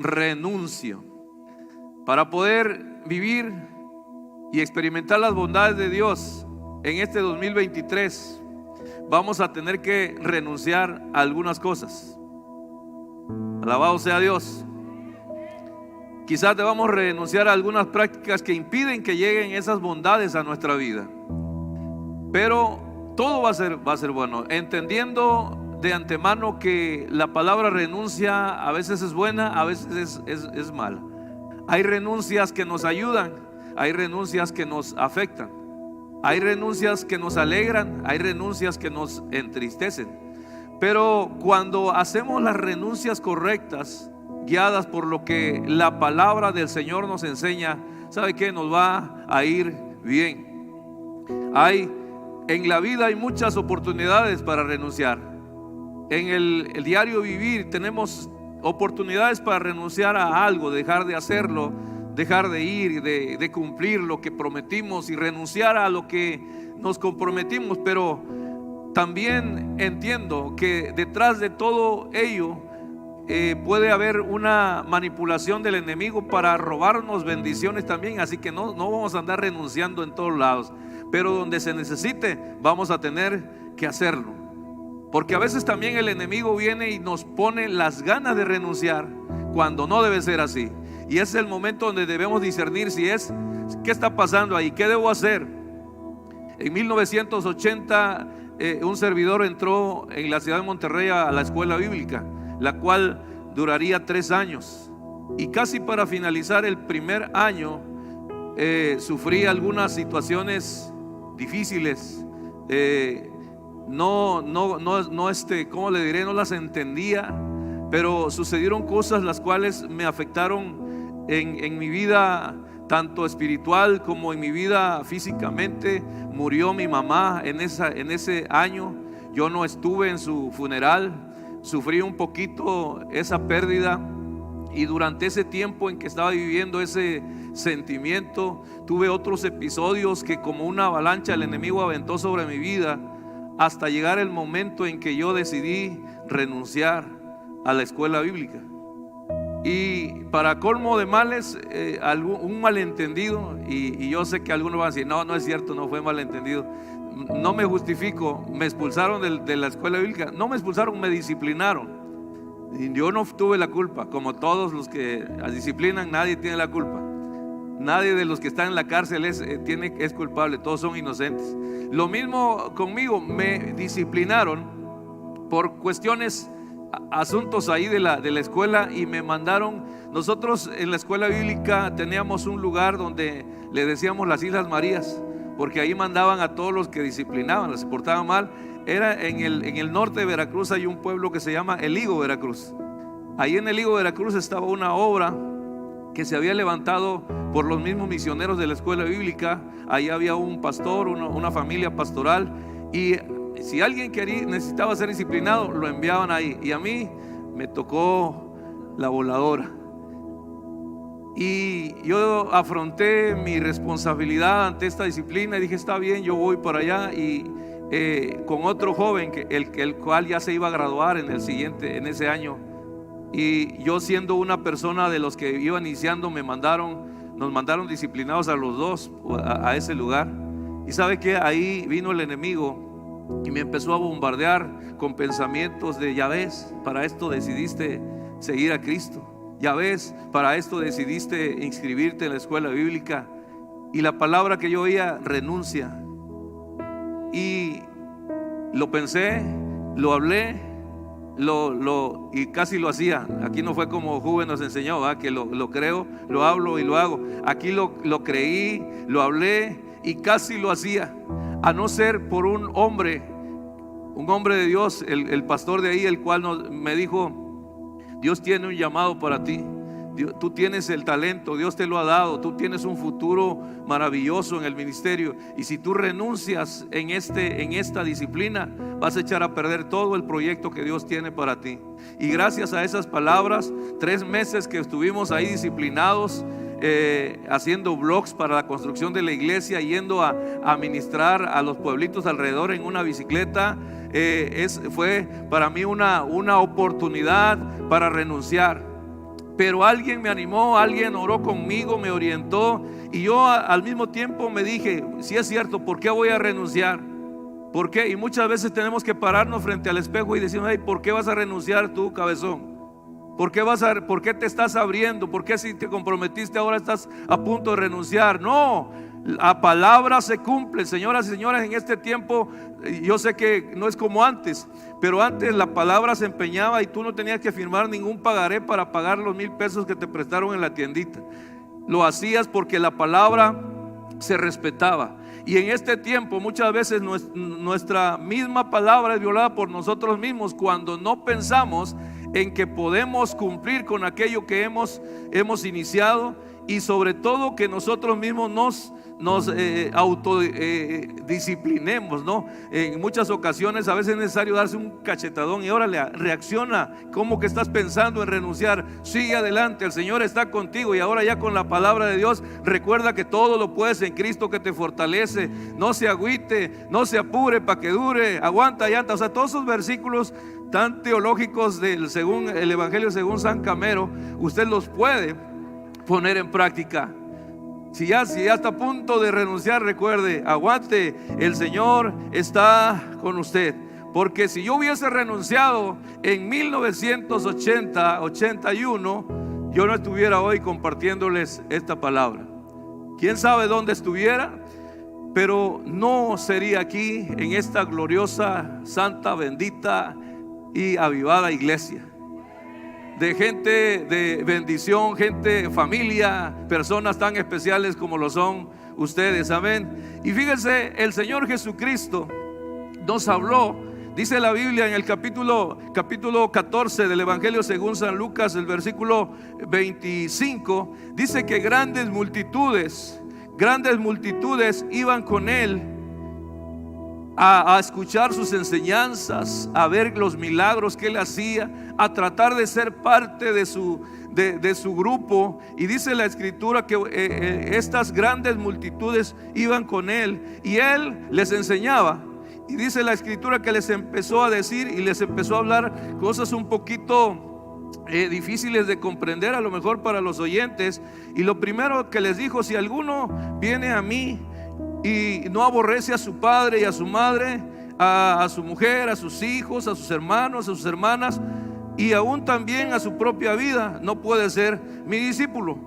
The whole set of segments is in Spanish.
renuncio. Para poder vivir y experimentar las bondades de Dios en este 2023, vamos a tener que renunciar a algunas cosas. Alabado sea Dios. Quizás debamos renunciar a algunas prácticas que impiden que lleguen esas bondades a nuestra vida. Pero todo va a ser bueno, entendiendo de antemano que la palabra renuncia a veces es buena, a veces es mala. Hay renuncias que nos ayudan, hay renuncias que nos afectan, hay renuncias que nos alegran, hay renuncias que nos entristecen. Pero cuando hacemos las renuncias correctas, guiadas por lo que la palabra del Señor nos enseña, ¿sabe qué? Nos va a ir bien. En la vida hay muchas oportunidades para renunciar. En el diario vivir tenemos oportunidades para renunciar a algo, dejar de hacerlo, dejar de ir, de cumplir lo que prometimos y renunciar a lo que nos comprometimos. Pero también entiendo que detrás de todo ello puede haber una manipulación del enemigo para robarnos bendiciones también. Así que no vamos a andar renunciando en todos lados, pero donde se necesite vamos a tener que hacerlo. Porque a veces también el enemigo viene y nos pone las ganas de renunciar cuando no debe ser así. Y ese es el momento donde debemos discernir qué está pasando ahí, qué debo hacer. En 1980 un servidor entró en la ciudad de Monterrey a la escuela bíblica, la cual duraría 3 años. Y casi para finalizar el primer año sufrí algunas situaciones difíciles. ¿Cómo le diré? No las entendía, pero sucedieron cosas las cuales me afectaron en mi vida, tanto espiritual como en mi vida físicamente. Murió mi mamá en ese año. Yo no estuve en su funeral. Sufrí un poquito esa pérdida, y durante ese tiempo en que estaba viviendo ese sentimiento, tuve otros episodios que como una avalancha el enemigo aventó sobre mi vida, hasta llegar el momento en que yo decidí renunciar a la escuela bíblica. Y para colmo de males, un malentendido, y yo sé que algunos van a decir, no es cierto, no fue malentendido. No me justifico, me expulsaron de la escuela bíblica. No me expulsaron, me disciplinaron. Y yo no tuve la culpa. Como todos los que disciplinan, nadie tiene la culpa. Nadie de los que están en la cárcel es culpable, todos son inocentes. Lo mismo conmigo, me disciplinaron por cuestiones, asuntos ahí de la escuela, y me mandaron. Nosotros en la escuela bíblica teníamos un lugar donde le decíamos las Islas Marías, porque ahí mandaban a todos los que disciplinaban, los que se portaban mal. Era en el norte de Veracruz, hay un pueblo que se llama El Higo, Veracruz. Ahí en El Higo, Veracruz, estaba una obra que se había levantado por los mismos misioneros de la escuela bíblica. Ahí había un pastor, una familia pastoral, y si alguien necesitaba ser disciplinado, lo enviaban ahí. Y a mí me tocó la voladora. Y yo afronté mi responsabilidad ante esta disciplina y dije, está bien, yo voy para allá. Y con otro joven, el cual ya se iba a graduar en ese año, y yo siendo una persona de los que iba iniciando, nos mandaron disciplinados a los dos a ese lugar. Y sabe que ahí vino el enemigo y me empezó a bombardear con pensamientos de: ya ves, para esto decidiste seguir a Cristo. Ya ves, para esto decidiste inscribirte en la escuela bíblica. Y la palabra que yo oía: renuncia. Y lo pensé, lo hablé, y casi lo hacía. Aquí no fue como Juven nos enseñó, que lo creo, lo hablo y lo hago. Aquí lo creí, lo hablé y casi lo hacía. A no ser por un hombre de Dios, el pastor de ahí, el cual me dijo: Dios tiene un llamado para ti. Tú tienes el talento, Dios te lo ha dado. Tú tienes un futuro maravilloso en el ministerio. Y si tú renuncias en esta disciplina, vas a echar a perder todo el proyecto que Dios tiene para ti. Y gracias a esas palabras, 3 meses que estuvimos ahí disciplinados, haciendo blogs para la construcción de la iglesia, yendo a ministrar a los pueblitos alrededor en una bicicleta, fue para mí una oportunidad para renunciar. pero alguien me animó, alguien oró conmigo, me orientó, y yo al mismo tiempo me dije, si es cierto, ¿por qué voy a renunciar? ¿Por qué? Y muchas veces tenemos que pararnos frente al espejo y decirnos, hey, ¿por qué vas a renunciar tú, cabezón? ¿Por qué te estás abriendo? ¿Por qué si te comprometiste ahora estás a punto de renunciar? No, la palabra se cumple, señoras y señores. En este tiempo, yo sé que no es como antes, pero antes la palabra se empeñaba y tú no tenías que firmar ningún pagaré para pagar los 1,000 pesos que te prestaron en la tiendita. Lo hacías porque la palabra se respetaba. Y en este tiempo muchas veces nuestra misma palabra es violada por nosotros mismos cuando no pensamos en que podemos cumplir con aquello que hemos iniciado, y sobre todo que nosotros mismos nos autodisciplinemos, ¿no? En muchas ocasiones a veces es necesario darse un cachetadón y órale, reacciona. ¿Cómo que estás pensando en renunciar? Sigue adelante, el Señor está contigo. Y ahora ya con la palabra de Dios, recuerda que todo lo puedes en Cristo que te fortalece. No se agüite, no se apure para que dure, aguanta y anda. O sea, todos esos versículos tan teológicos según el Evangelio según San Camero, usted los puede poner en práctica. Si ya está a punto de renunciar, recuerde, aguante, el Señor está con usted. Porque si yo hubiese renunciado en 1981, yo no estuviera hoy compartiéndoles esta palabra. Quién sabe dónde estuviera, pero no sería aquí en esta gloriosa, santa, bendita y avivada iglesia de gente de bendición, gente, familia, personas tan especiales como lo son ustedes, amén. Y fíjense, el Señor Jesucristo nos habló, dice la Biblia en el capítulo 14 del Evangelio según San Lucas, el versículo 25, dice que grandes multitudes iban con Él a escuchar sus enseñanzas, a ver los milagros que Él hacía, a tratar de ser parte de su grupo. Y dice la Escritura que estas grandes multitudes iban con Él y Él les enseñaba. Y dice la Escritura que les empezó a decir y les empezó a hablar cosas un poquito difíciles de comprender a lo mejor para los oyentes. Y lo primero que les dijo: si alguno viene a mí y no aborrece a su padre y a su madre, a su mujer, a sus hijos, a sus hermanos, a sus hermanas, y aún también a su propia vida, no puede ser mi discípulo.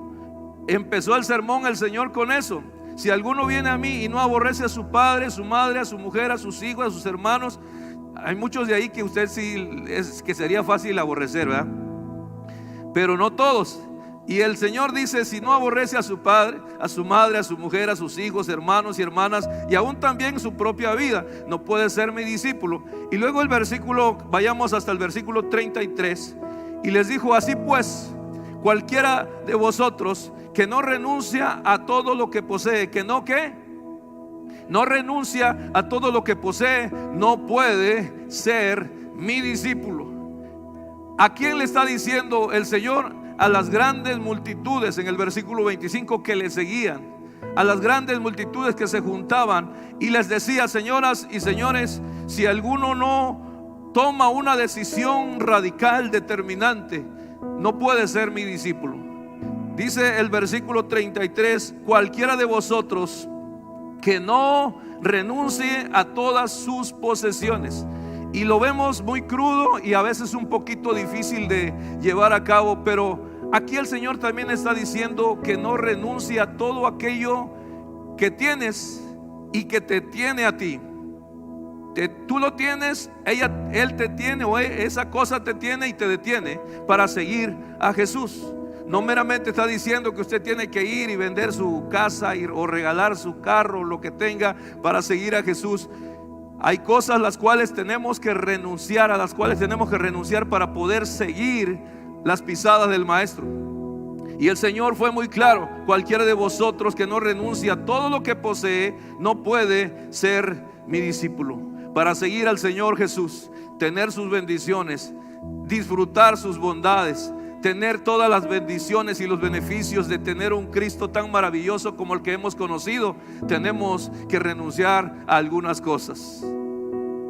Empezó el sermón el Señor con eso. Si alguno viene a mí y no aborrece a su padre, a su madre, a su mujer, a sus hijos, a sus hermanos. Hay muchos de ahí que usted sí que sería fácil aborrecer, ¿verdad? Pero no todos. Y el Señor dice: si no aborrece a su padre, a su madre, a su mujer, a sus hijos, hermanos y hermanas, y aún también su propia vida, no puede ser mi discípulo. Y luego vayamos hasta el versículo 33. Y les dijo: así pues, cualquiera de vosotros que no renuncia a todo lo que posee, no renuncia a todo lo que posee, no puede ser mi discípulo. ¿A quién le está diciendo el Señor? A las grandes multitudes en el versículo 25 que le seguían, a las grandes multitudes que se juntaban, y les decía: señoras y señores, si alguno no toma una decisión radical, determinante, no puede ser mi discípulo. Dice el versículo 33: cualquiera de vosotros que no renuncie a todas sus posesiones. Y lo vemos muy crudo y a veces un poquito difícil de llevar a cabo, pero aquí el Señor también está diciendo que no renuncie a todo aquello que tienes y que te tiene a ti. Tú lo tienes, Él te tiene, o esa cosa te tiene y te detiene para seguir a Jesús. No meramente está diciendo que usted tiene que ir y vender su casa o regalar su carro, lo que tenga, para seguir a Jesús. Hay cosas las cuales tenemos que renunciar, para poder seguir las pisadas del Maestro. Y el Señor fue muy claro: cualquiera de vosotros que no renuncie a todo lo que posee, no puede ser mi discípulo. Para seguir al Señor Jesús, tener sus bendiciones, disfrutar sus bondades, tener todas las bendiciones y los beneficios de tener un Cristo tan maravilloso como el que hemos conocido, tenemos que renunciar a algunas cosas.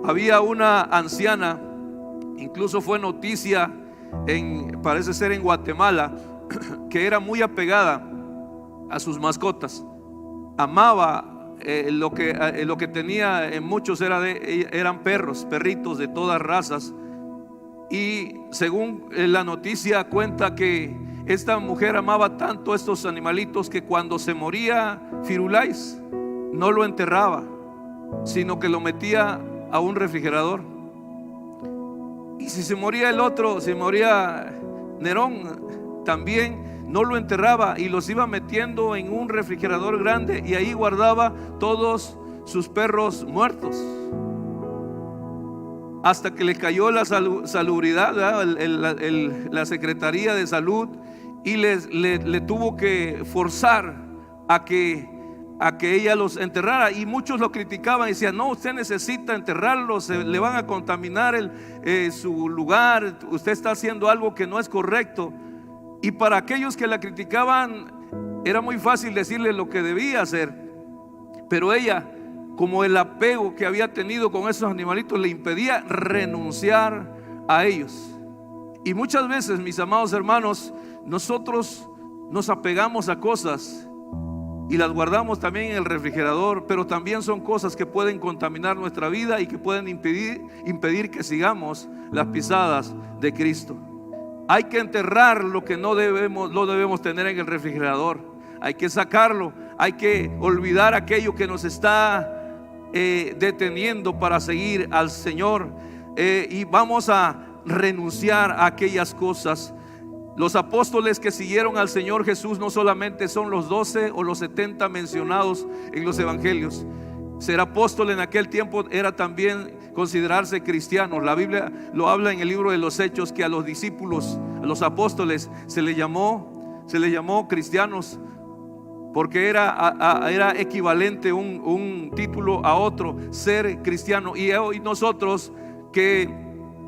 Había una anciana, incluso fue noticia parece ser en Guatemala, que era muy apegada a sus mascotas. Amaba lo que tenía en muchos eran perritos de todas razas. Y según la noticia cuenta que esta mujer amaba tanto a estos animalitos que cuando se moría Firulais no lo enterraba, sino que lo metía a un refrigerador. Y si se moría el otro, si moría Nerón, también no lo enterraba y los iba metiendo en un refrigerador grande, y ahí guardaba todos sus perros muertos, hasta que le cayó la salubridad, la Secretaría de Salud, y le tuvo que forzar a que ella los enterrara. Y muchos lo criticaban y decían: no, usted necesita enterrarlos, le van a contaminar su lugar, usted está haciendo algo que no es correcto. Y para aquellos que la criticaban era muy fácil decirle lo que debía hacer, pero ella, como el apego que había tenido con esos animalitos, le impedía renunciar a ellos. Y muchas veces, mis amados hermanos, nosotros nos apegamos a cosas y las guardamos también en el refrigerador, pero también son cosas que pueden contaminar nuestra vida y que pueden impedir que sigamos las pisadas de Cristo. Hay que enterrar lo que no debemos tener en el refrigerador. Hay que sacarlo, hay que olvidar aquello que nos está deteniendo para seguir al Señor, y vamos a renunciar a aquellas cosas. Los apóstoles que siguieron al Señor Jesús no solamente son los 12 o los 70 mencionados en los evangelios. Ser apóstol en aquel tiempo era también considerarse cristiano. La Biblia lo habla en el libro de los Hechos, que a los discípulos, a los apóstoles, se le llamó cristianos, porque era equivalente un título a otro, ser cristiano. Y hoy nosotros que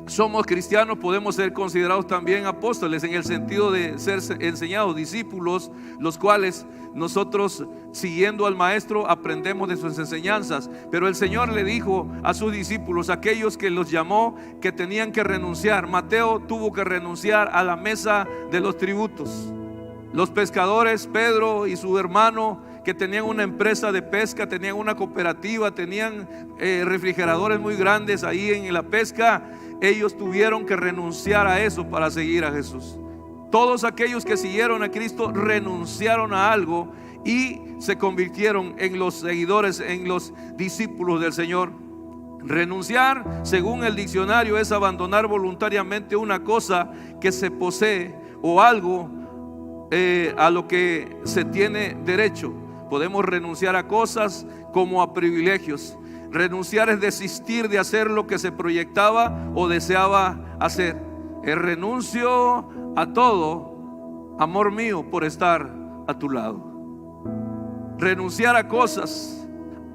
somos cristianos podemos ser considerados también apóstoles, en el sentido de ser enseñados, discípulos, los cuales nosotros, siguiendo al maestro, aprendemos de sus enseñanzas. Pero el Señor le dijo a sus discípulos, aquellos que los llamó, que tenían que renunciar. Mateo tuvo que renunciar a la mesa de los tributos. Los pescadores, Pedro y su hermano, que tenían una empresa de pesca, tenían una cooperativa, tenían refrigeradores muy grandes ahí en la pesca, ellos tuvieron que renunciar a eso para seguir a Jesús. Todos aquellos que siguieron a Cristo renunciaron a algo y se convirtieron en los seguidores, en los discípulos del Señor. Renunciar, según el diccionario, es abandonar voluntariamente una cosa que se posee o algo a lo que se tiene derecho. Podemos renunciar a cosas como a privilegios. Renunciar es desistir de hacer lo que se proyectaba o deseaba hacer. Renuncio a todo, amor mío, por estar a tu lado. Renunciar a cosas.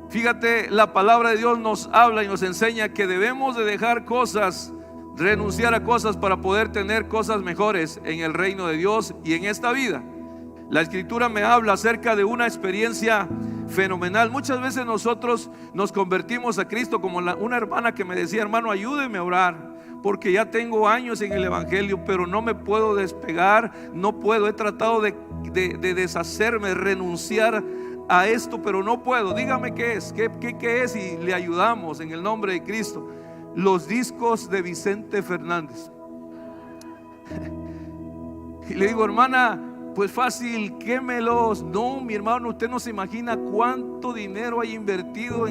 Fíjate, la palabra de Dios nos habla y nos enseña que debemos de dejar cosas, renunciar a cosas para poder tener cosas mejores en el reino de Dios y en esta vida. La Escritura me habla acerca de una experiencia fenomenal. Muchas veces nosotros nos convertimos a Cristo, como una hermana que me decía: hermano, ayúdeme a orar, porque ya tengo años en el evangelio, pero no me puedo despegar, no puedo, he tratado de deshacerme, renunciar a esto, pero no puedo. Dígame qué es, qué es, y le ayudamos en el nombre de Cristo. Los discos de Vicente Fernández. Y le digo: hermana, pues fácil, quémelos. No, mi hermano, usted no se imagina cuánto dinero hay invertido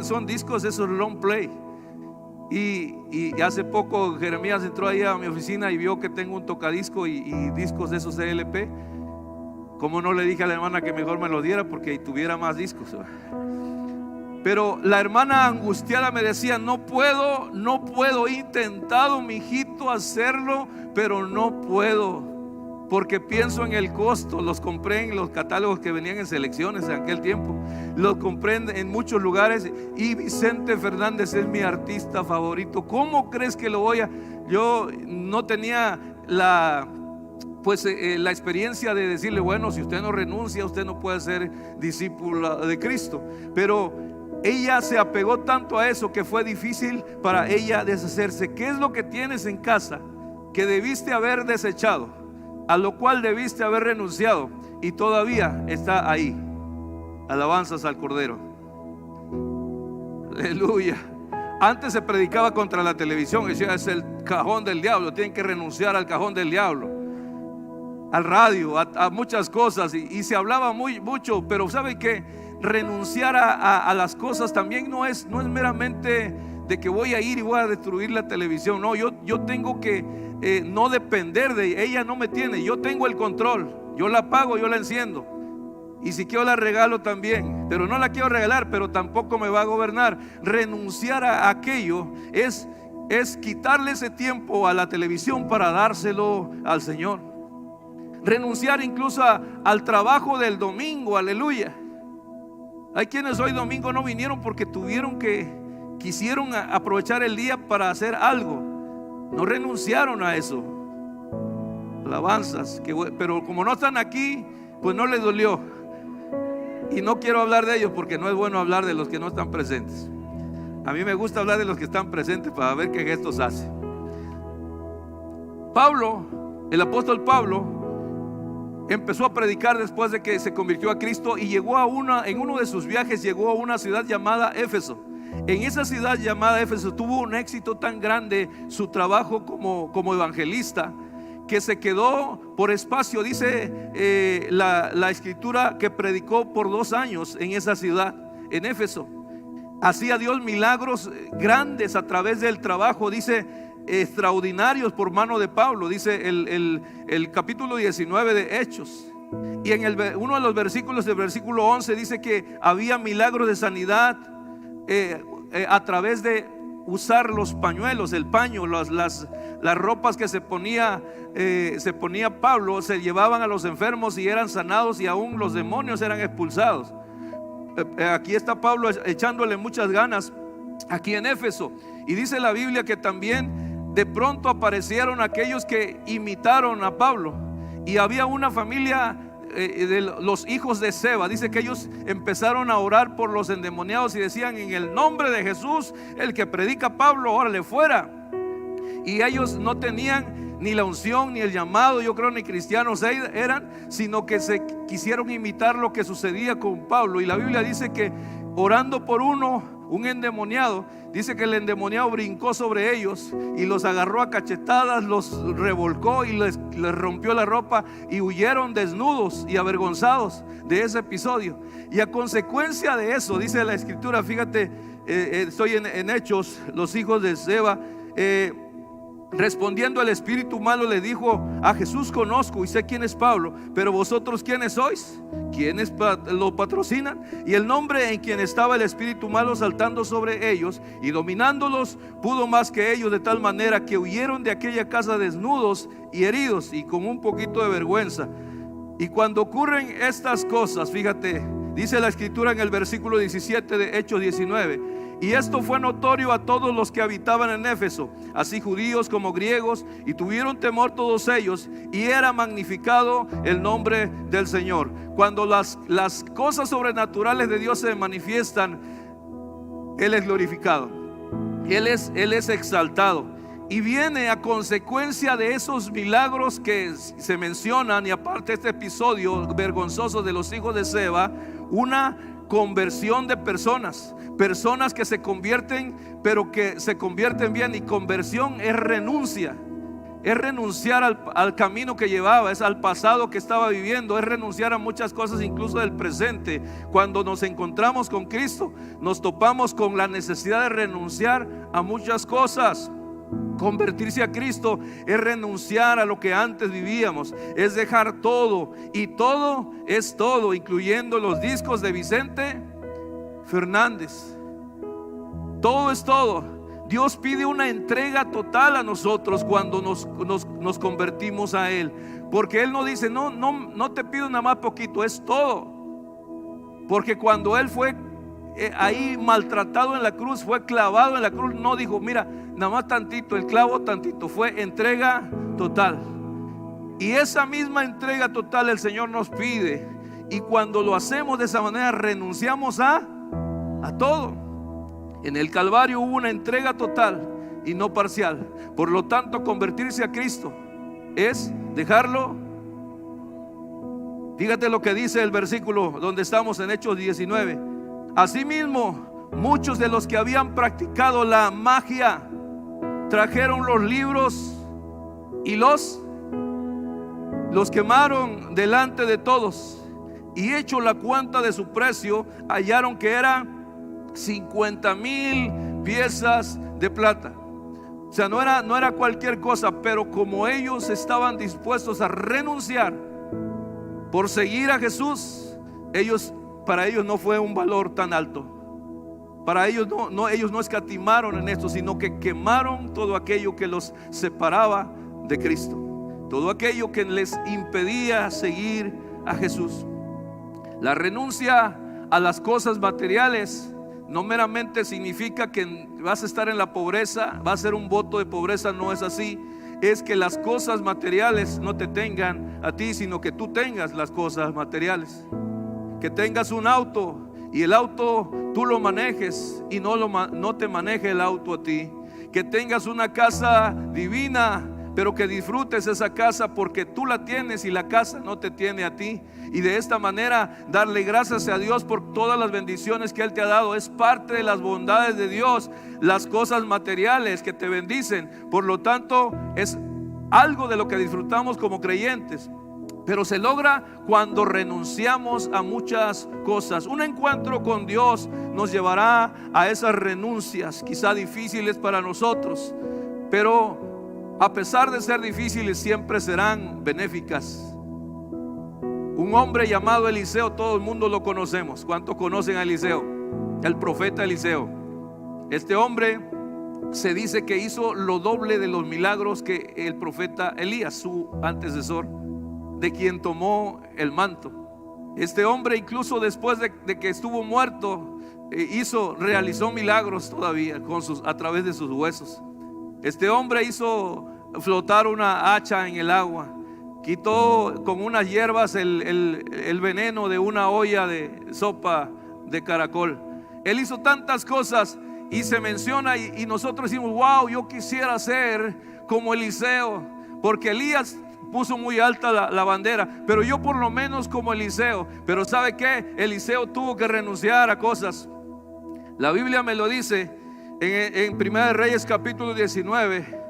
son discos esos long play. Y hace poco Jeremías entró ahí a mi oficina y vio que tengo un tocadisco y discos de esos LP. Como no le dije a la hermana que mejor me lo diera porque tuviera más discos. Pero la hermana angustiada me decía: no puedo, he intentado, mi hijito, hacerlo, pero no puedo, porque pienso en el costo. Los compré en los catálogos que venían en selecciones en aquel tiempo, los compré en muchos lugares, y Vicente Fernández es mi artista favorito. ¿Cómo crees que lo voy a...? Yo no tenía la experiencia de decirle: bueno, si usted no renuncia, usted no puede ser discípula de Cristo. Pero ella se apegó tanto a eso que fue difícil para ella deshacerse. ¿Qué es lo que tienes en casa que debiste haber desechado, a lo cual debiste haber renunciado, y todavía está ahí. Alabanzas al Cordero. Aleluya. Antes se predicaba contra la televisión, decía, es el cajón del diablo, tienen que renunciar al cajón del diablo, al radio, a muchas cosas, y se hablaba mucho, pero ¿sabe qué? Renunciar a las cosas también no es meramente de que voy a ir y voy a destruir la televisión. No, yo tengo que no depender de ella, no me tiene, yo tengo el control, yo la apago, yo la enciendo, y si quiero la regalo también, pero no la quiero regalar, pero tampoco me va a gobernar. Renunciar a aquello es quitarle ese tiempo a la televisión para dárselo al Señor. Renunciar incluso al trabajo del domingo. Aleluya. Hay quienes hoy domingo no vinieron porque quisieron aprovechar el día para hacer algo. No renunciaron a eso. Alabanzas, pero como no están aquí, pues no les dolió. Y no quiero hablar de ellos porque no es bueno hablar de los que no están presentes. A mí me gusta hablar de los que están presentes para ver qué gestos hace. Pablo, el apóstol Pablo, empezó a predicar después de que se convirtió a Cristo, y llegó en uno de sus viajes llegó a una ciudad llamada Éfeso. En esa ciudad llamada Éfeso tuvo un éxito tan grande su trabajo como evangelista, que se quedó por espacio, dice la escritura, que predicó por 2 años en esa ciudad, en Éfeso. Hacía Dios milagros grandes a través del trabajo, dice, extraordinarios por mano de Pablo, dice el capítulo 19 de Hechos. Y en uno de los versículos del versículo 11 dice que había milagros de sanidad a través de usar los pañuelos, el paño, las ropas que se ponía Pablo, se llevaban a los enfermos y eran sanados, y aún los demonios eran expulsados. Aquí está Pablo echándole muchas ganas aquí en Éfeso, y dice la Biblia que también de pronto aparecieron aquellos que imitaron a Pablo, y había una familia de los hijos de Seba. Dice que ellos empezaron a orar por los endemoniados y decían: en el nombre de Jesús, el que predica Pablo, órale fuera. Y ellos no tenían ni la unción ni el llamado, yo creo, ni cristianos eran, sino que se quisieron imitar lo que sucedía con Pablo. Y la Biblia dice que orando por un endemoniado, dice que el endemoniado brincó sobre ellos y los agarró a cachetadas, los revolcó y les rompió la ropa, y huyeron desnudos y avergonzados de ese episodio. Y a consecuencia de eso, dice la escritura, fíjate, estoy en Hechos, los hijos de Seba, respondiendo al espíritu malo, le dijo: a Jesús conozco y sé quién es Pablo, pero vosotros ¿quiénes sois? ¿Quiénes lo patrocinan? Y el nombre en quien estaba el espíritu malo saltando sobre ellos y dominándolos, pudo más que ellos, de tal manera que huyeron de aquella casa desnudos y heridos y con un poquito de vergüenza. Y cuando ocurren estas cosas, fíjate, dice la escritura en el versículo 17 de Hechos 19: y esto fue notorio a todos los que habitaban en Éfeso, así judíos como griegos, y tuvieron temor todos ellos, y era magnificado el nombre del Señor. Cuando las cosas sobrenaturales de Dios se manifiestan, Él es glorificado, Él es exaltado. Y viene a consecuencia de esos milagros que se mencionan, y aparte este episodio vergonzoso de los hijos de Seba, una conversión de personas que se convierten, pero que se convierten bien. Y conversión es renuncia, es renunciar al camino que llevaba, es al pasado que estaba viviendo, es renunciar a muchas cosas, incluso del presente. Cuando nos encontramos con Cristo, nos topamos con la necesidad de renunciar a muchas cosas. Convertirse a Cristo es renunciar a lo que antes vivíamos, es dejar todo, y todo es todo, incluyendo los discos de Vicente Fernández. Todo es todo. Dios pide una entrega total a nosotros cuando nos convertimos a Él, porque Él no dice: no te pido nada más poquito, es todo. Porque cuando Él fue ahí maltratado en la cruz, fue clavado en la cruz, no dijo: mira, nada más tantito, el clavo tantito. Fue entrega total. Y esa misma entrega total el Señor nos pide, y cuando lo hacemos de esa manera, renunciamos a todo. En el Calvario hubo una entrega total, y no parcial. Por lo tanto, convertirse a Cristo es dejarlo. Fíjate lo que dice el versículo donde estamos en Hechos 19. Asimismo, muchos de los que habían practicado la magia trajeron los libros y los quemaron delante de todos, y hecho la cuenta de su precio, hallaron que eran 50,000 piezas de plata. O sea, no era cualquier cosa, pero como ellos estaban dispuestos a renunciar por seguir a Jesús, para ellos no fue un valor tan alto. Para ellos ellos no escatimaron en esto, sino que quemaron todo aquello que los separaba de Cristo, todo aquello que les impedía seguir a Jesús. La renuncia a las cosas materiales no meramente significa que vas a estar en la pobreza, va a ser un voto de pobreza. No es así. Es que las cosas materiales no te tengan a ti, sino que tú tengas las cosas materiales. Que tengas un auto y el auto tú lo manejes y no te maneje el auto a ti. Que tengas una casa divina, pero que disfrutes esa casa porque tú la tienes y la casa no te tiene a ti. Y de esta manera darle gracias a Dios por todas las bendiciones que Él te ha dado. Es parte de las bondades de Dios, las cosas materiales que te bendicen. Por lo tanto, es algo de lo que disfrutamos como creyentes. Pero se logra cuando renunciamos a muchas cosas. Un encuentro con Dios nos llevará a esas renuncias, quizá difíciles para nosotros, pero a pesar de ser difíciles, siempre serán benéficas. Un hombre llamado Eliseo, todo el mundo lo conocemos. ¿Cuántos conocen a Eliseo? El profeta Eliseo. Este hombre se dice que hizo lo doble de los milagros que el profeta Elías, su antecesor, de quien tomó el manto. Este hombre, incluso después de que estuvo muerto, realizó milagros todavía a través de sus huesos. Este hombre hizo flotar una hacha en el agua, quitó con unas hierbas el veneno de una olla de sopa de caracol. Él hizo tantas cosas y se menciona, y nosotros decimos: wow, yo quisiera ser como Eliseo, porque Elías puso muy alta la bandera, pero yo por lo menos como Eliseo. Pero ¿sabe qué? Eliseo tuvo que renunciar a cosas. La Biblia me lo dice en 1 Reyes capítulo 19,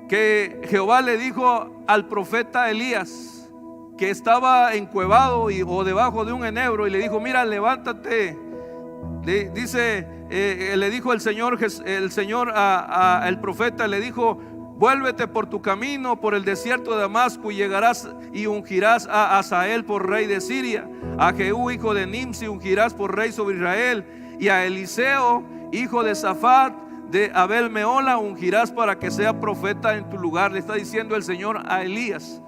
que Jehová le dijo al profeta Elías, que estaba encuevado o debajo de un enebro, y le dijo: mira, levántate. Le dijo el Señor al profeta, le dijo: vuélvete por tu camino por el desierto de Damasco, y llegarás y ungirás a Hazael por rey de Siria, a Jehú hijo de Nimsi ungirás por rey sobre Israel, y a Eliseo hijo de Safat de Abel Meola ungirás para que sea profeta en tu lugar. Le está diciendo el Señor a Elías.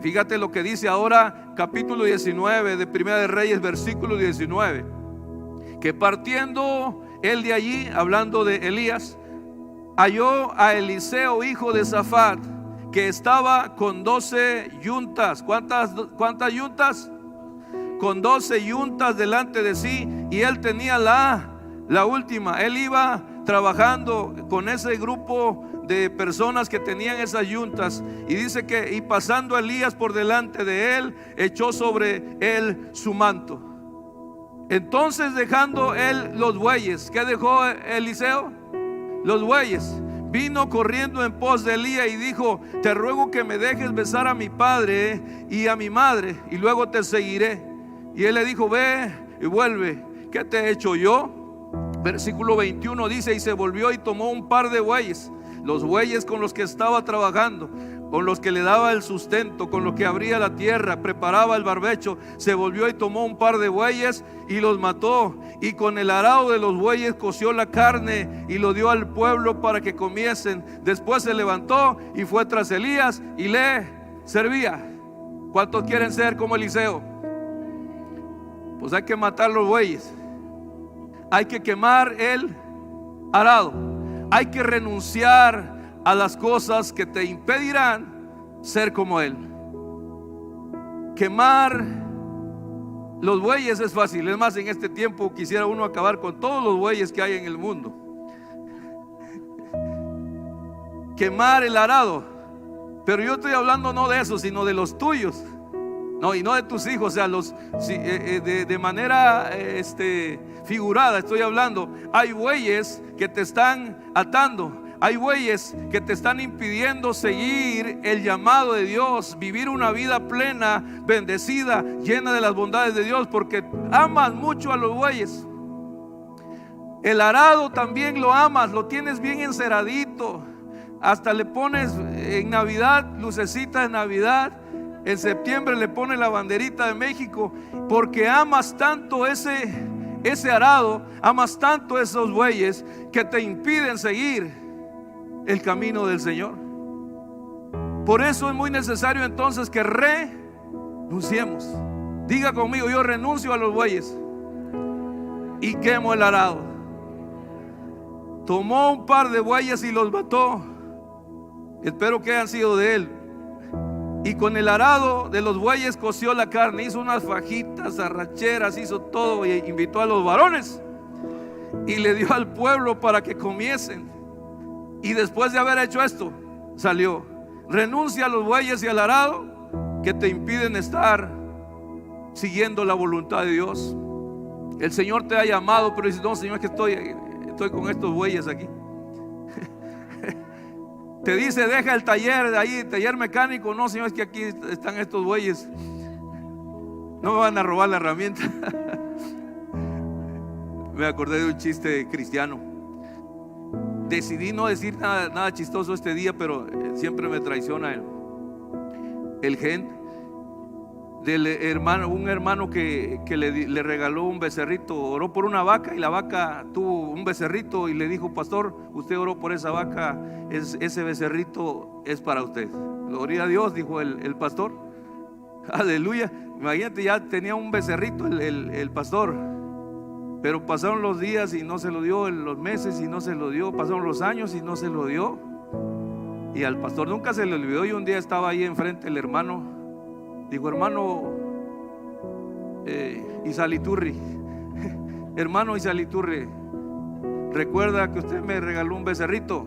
Fíjate lo que dice ahora capítulo 19 de Primera de Reyes, versículo 19, que partiendo él de allí, hablando de Elías, halló a Eliseo hijo de Safat, que estaba con 12 yuntas. ¿Cuántas yuntas? Con 12 yuntas delante de sí, y él tenía la última. Él iba trabajando con ese grupo de personas que tenían esas yuntas, y dice que y pasando Elías por delante de él, echó sobre él su manto. Entonces, dejando él los bueyes, ¿qué dejó Eliseo? Los bueyes. Vino corriendo en pos de Elías y dijo: te ruego que me dejes besar a mi padre y a mi madre, y luego te seguiré. Y él le dijo: ve y vuelve, ¿qué te he hecho yo? Versículo 21 dice: y se volvió y tomó un par de bueyes, los bueyes con los que estaba trabajando, con los que le daba el sustento, con los que abría la tierra, preparaba el barbecho. Se volvió y tomó un par de bueyes y los mató, y con el arado de los bueyes coció la carne y lo dio al pueblo para que comiesen. Después se levantó y fue tras Elías y le servía. ¿Cuántos quieren ser como Eliseo? Pues hay que matar los bueyes, hay que quemar el arado, hay que renunciar a las cosas que te impedirán ser como él. Quemar los bueyes es fácil. Es más, en este tiempo quisiera uno acabar con todos los bueyes que hay en el mundo. quemar el arado. Pero yo estoy hablando no de eso, sino de los tuyos. No, y no de tus hijos, o sea, de manera figurada estoy hablando. Hay bueyes que te están atando. Hay bueyes que te están impidiendo seguir el llamado de Dios, vivir una vida plena, bendecida, llena de las bondades de Dios, porque amas mucho a los bueyes. El arado también lo amas, lo tienes bien enceradito. Hasta le pones en Navidad, lucecitas de Navidad. En septiembre le pones la banderita de México, porque amas tanto ese arado, amas tanto esos bueyes que te impiden seguir el camino del Señor. Por eso es muy necesario entonces que renunciemos. Diga conmigo: yo renuncio a los bueyes y quemo el arado. Tomó un par de bueyes y los mató. Espero que hayan sido de él. Y con el arado de los bueyes coció la carne, hizo unas fajitas, arracheras, hizo todo, y invitó a los varones y le dio al pueblo para que comiesen. Y después de haber hecho esto, salió. Renuncia a los bueyes y al arado que te impiden estar siguiendo la voluntad de Dios. El Señor te ha llamado, pero dices: no, Señor, es que estoy con estos bueyes aquí. Te dice: deja el taller de ahí, taller mecánico. No, Señor, es que aquí están estos bueyes, no me van a robar la herramienta. Me acordé de un chiste cristiano. Decidí no decir nada chistoso este día, pero siempre me traiciona el gen del hermano. Un hermano que le regaló un becerrito, oró por una vaca, y la vaca tuvo un becerrito, y le dijo: pastor, usted oró por esa vaca, ese becerrito es para usted. Gloria a Dios, dijo el pastor. Aleluya. Imagínate, ya tenía un becerrito el pastor. Pero pasaron los días y no se lo dio, los meses y no se lo dio, pasaron los años y no se lo dio. Y al pastor nunca se le olvidó. Y un día estaba ahí enfrente el hermano, dijo: hermano Isaliturri, hermano Isaliturri, ¿recuerda que usted me regaló un becerrito?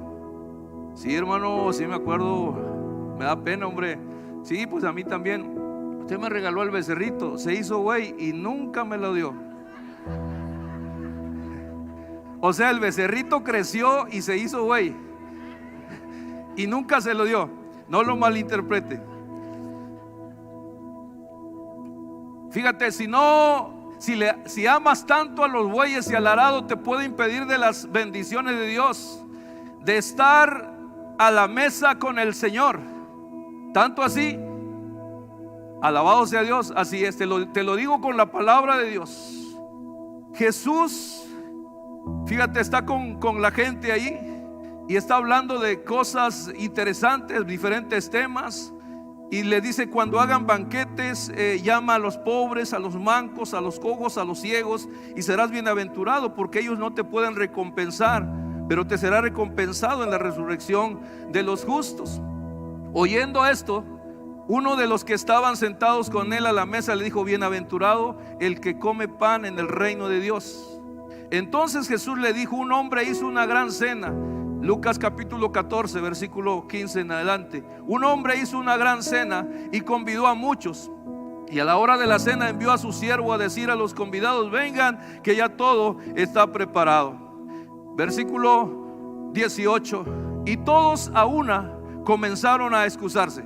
Sí, hermano, sí me acuerdo. Me da pena, hombre. Sí, pues a mí también. Usted me regaló el becerrito, se hizo güey y nunca me lo dio. O sea, el becerrito creció y se hizo güey y nunca se lo dio. No lo malinterprete. Fíjate, si amas tanto a los bueyes y al arado, te puede impedir de las bendiciones de Dios, de estar a la mesa con el Señor. Tanto así, alabado sea Dios. Así es, te lo digo con la palabra de Dios. Jesús, fíjate, está con la gente ahí y está hablando de cosas interesantes, diferentes temas. Y le dice: cuando hagan banquetes, llama a los pobres, a los mancos, a los cojos, a los ciegos, y serás bienaventurado, porque ellos no te pueden recompensar, pero te será recompensado en la resurrección de los justos. Oyendo esto, uno de los que estaban sentados con él a la mesa le dijo: bienaventurado el que come pan en el reino de Dios. Entonces Jesús le dijo: un hombre hizo una gran cena. Lucas capítulo 14, versículo 15 en adelante. Un hombre hizo una gran cena y convidó a muchos. Y a la hora de la cena envió a su siervo a decir a los convidados: vengan, que ya todo está preparado. Versículo 18. Y todos a una comenzaron a excusarse.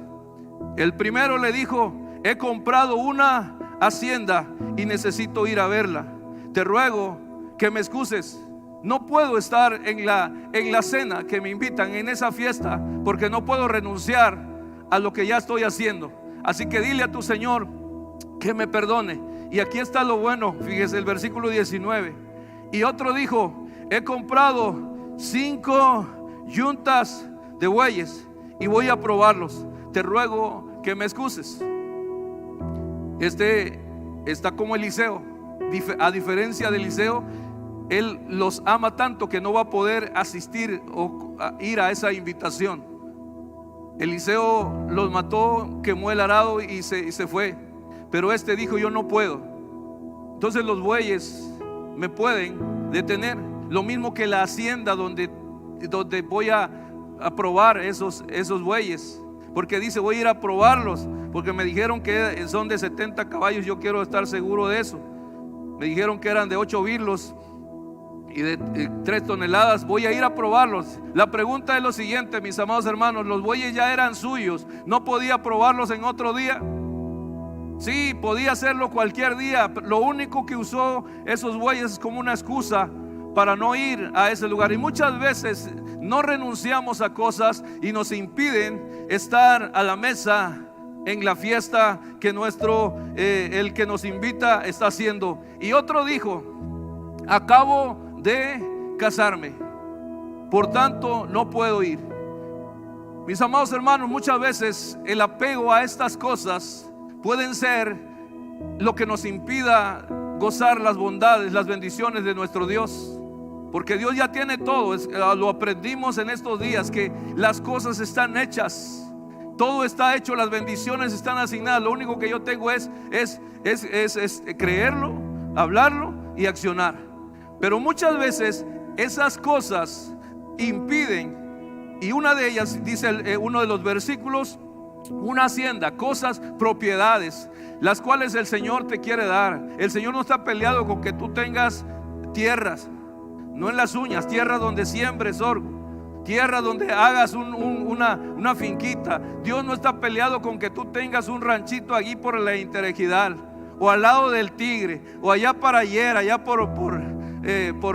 El primero le dijo: he comprado una hacienda y necesito ir a verla. Te ruego que me excuses. No puedo estar en la cena que me invitan, en esa fiesta, porque no puedo renunciar a lo que ya estoy haciendo. Así que dile a tu Señor que me perdone. Y aquí está lo bueno, fíjese el versículo 19. Y otro dijo: he comprado 5 yuntas de bueyes y voy a probarlos. Te ruego que me excuses. Este está como Eliseo. A diferencia de Eliseo, él los ama tanto que no va a poder asistir o ir a esa invitación. Eliseo los mató, quemó el arado y se fue. Pero este dijo: yo no puedo. Entonces los bueyes me pueden detener. Lo mismo que la hacienda donde voy a a probar esos bueyes, porque dice: voy a ir a probarlos, porque me dijeron que son de 70 caballos, yo quiero estar seguro de eso. Me dijeron que eran de 8 birlos y de 3 toneladas, voy a ir a probarlos. La pregunta es lo siguiente, mis amados hermanos: los bueyes ya eran suyos, ¿no podía probarlos en otro día? Sí, podía hacerlo cualquier día. Lo único que usó esos bueyes es como una excusa para no ir a ese lugar. Y muchas veces no renunciamos a cosas y nos impiden estar a la mesa en la fiesta que el que nos invita está haciendo. Y otro dijo: acabo de casarme, por tanto no puedo ir. Mis amados hermanos, muchas veces el apego a estas cosas pueden ser lo que nos impida gozar las bondades, las bendiciones de nuestro Dios. Porque Dios ya tiene todo. Lo aprendimos en estos días, que las cosas están hechas, todo está hecho, las bendiciones están asignadas. Lo único que yo tengo es creerlo, hablarlo y accionar. Pero muchas veces esas cosas impiden, y una de ellas dice uno de los versículos: una hacienda, cosas, propiedades, las cuales el Señor te quiere dar. El Señor no está peleado con que tú tengas tierras, no en las uñas, tierra donde siembres sorgo, tierra donde hagas una finquita. Dios no está peleado con que tú tengas un ranchito allí por la Interregional, o al lado del Tigre, o allá para ayer, allá por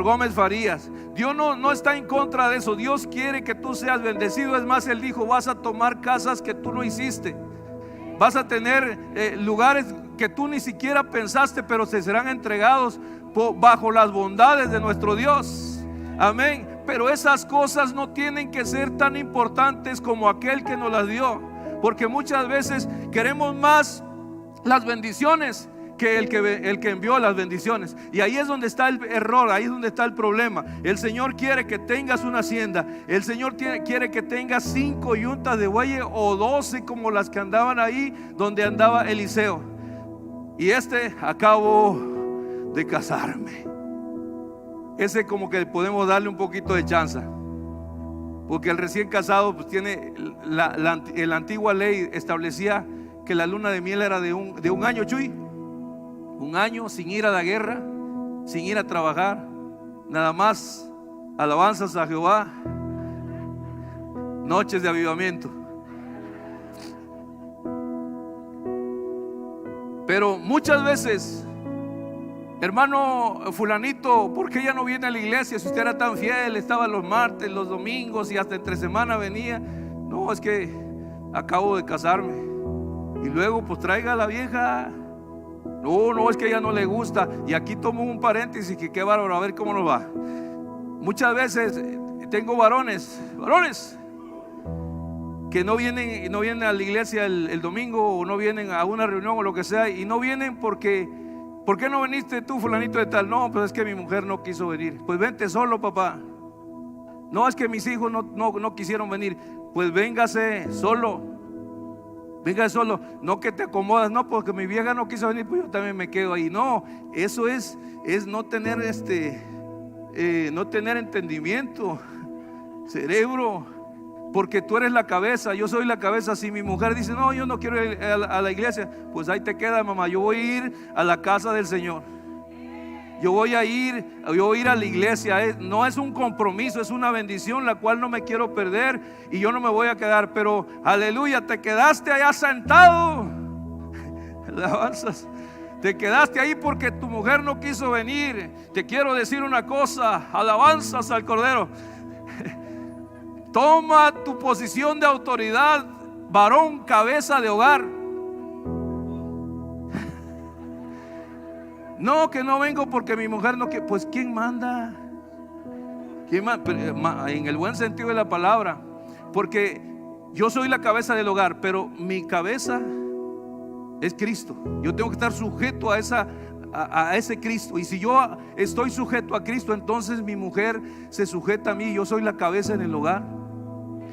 Gómez Farías. Dios no está en contra de eso. Dios quiere que tú seas bendecido. Es más, Él dijo: vas a tomar casas que tú no hiciste, vas a tener lugares que tú ni siquiera pensaste, pero se serán entregados bajo las bondades de nuestro Dios. Amén. Pero esas cosas no tienen que ser tan importantes como aquel que nos las dio, porque muchas veces queremos más las bendiciones que el que envió las bendiciones. Y ahí es donde está el error, ahí es donde está el problema. El Señor quiere que tengas una hacienda. El Señor quiere que tengas 5 yuntas de bueyes, o 12 como las que andaban ahí donde andaba Eliseo. Y acabo de casarme. Ese como que podemos darle un poquito de chance, porque el recién casado pues tiene la antigua ley establecía que la luna de miel era de un año, Chuy. Un año sin ir a la guerra, sin ir a trabajar, nada más alabanzas a Jehová, noches de avivamiento. Pero muchas veces: hermano fulanito, ¿por qué ya no viene a la iglesia? Si usted era tan fiel, estaba los martes, los domingos y hasta entre semana venía. No, es que acabo de casarme. Y luego pues traiga a la vieja. No, es que a ella no le gusta. Y aquí tomo un paréntesis, que qué bárbaro, a ver cómo nos va. Muchas veces tengo varones que no vienen a la iglesia el domingo, o no vienen a una reunión o lo que sea, y no vienen porque: ¿por qué no viniste tú, fulanito de tal? No, pues es que mi mujer no quiso venir. Pues vente solo, papá. No, es que mis hijos no quisieron venir. Pues véngase solo. Venga solo, no que te acomodas, no, porque mi vieja no quiso venir, pues yo también me quedo ahí. No, eso es no tener no tener entendimiento, cerebro, porque tú eres la cabeza, yo soy la cabeza. Si mi mujer dice: no, yo no quiero ir a la iglesia, pues ahí te queda, mamá. Yo voy a ir a la casa del Señor. Yo voy a ir a la iglesia. No es un compromiso, es una bendición la cual no me quiero perder, y yo no me voy a quedar. Pero aleluya, te quedaste allá sentado. Alabanzas. Te quedaste ahí porque tu mujer no quiso venir. Te quiero decir una cosa: alabanzas al Cordero. Toma tu posición de autoridad, varón, cabeza de hogar. No, que no vengo porque mi mujer no quiere. Pues ¿quién manda? En el buen sentido de la palabra. Porque yo soy la cabeza del hogar, pero mi cabeza es Cristo. Yo tengo que estar sujeto a ese Cristo. Y si yo estoy sujeto a Cristo, entonces mi mujer se sujeta a mí. Yo soy la cabeza en el hogar.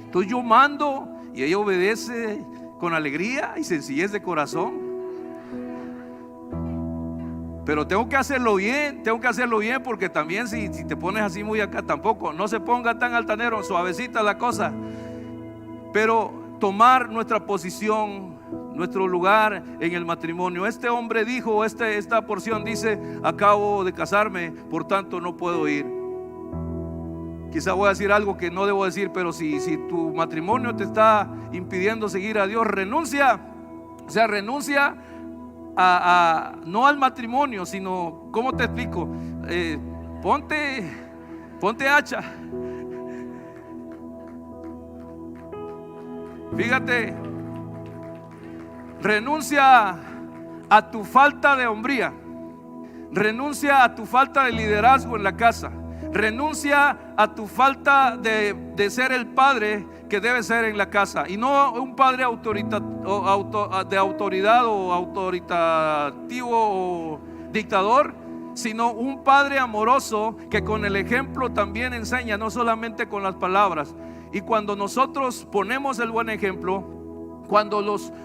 Entonces yo mando y ella obedece con alegría y sencillez de corazón. Pero tengo que hacerlo bien, porque también si te pones así muy acá, tampoco, no se ponga tan altanero, suavecita la cosa. Pero tomar nuestra posición, nuestro lugar en el matrimonio. Este hombre dijo, esta porción dice: acabo de casarme, por tanto no puedo ir. Quizá voy a decir algo que no debo decir, pero si tu matrimonio te está impidiendo seguir a Dios, renuncia. O sea, renuncia no al matrimonio, sino, ¿cómo te explico? Ponte hacha. Fíjate, renuncia a tu falta de hombría, renuncia a tu falta de liderazgo en la casa, renuncia a tu falta de ser el padre que debe ser en la casa, y no un padre de autoridad o autoritativo o dictador, sino un padre amoroso que con el ejemplo también enseña, no solamente con las palabras. Y cuando nosotros ponemos el buen ejemplo, cuando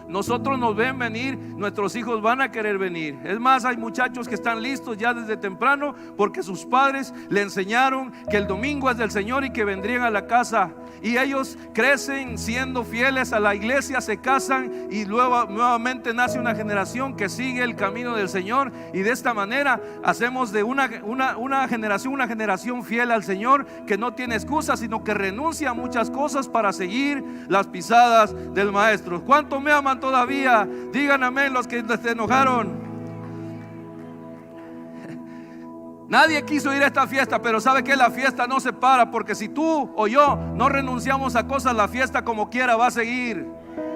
nosotros nos ven venir, nuestros hijos van a querer venir. Es más, hay muchachos que están listos ya desde temprano porque sus padres le enseñaron que el domingo es del Señor y que vendrían a la casa. Y ellos crecen siendo fieles a la iglesia, se casan y luego nuevamente nace una generación que sigue el camino del Señor. Y de esta manera hacemos de una generación fiel al Señor, que no tiene excusas, sino que renuncia a muchas cosas para seguir las pisadas del Maestro. ¿Cuántos me aman todavía? Digan amén los que se enojaron. Nadie quiso ir a esta fiesta, pero sabe que la fiesta no se para, porque si tú o yo no renunciamos a cosas, la fiesta como quiera va a seguir.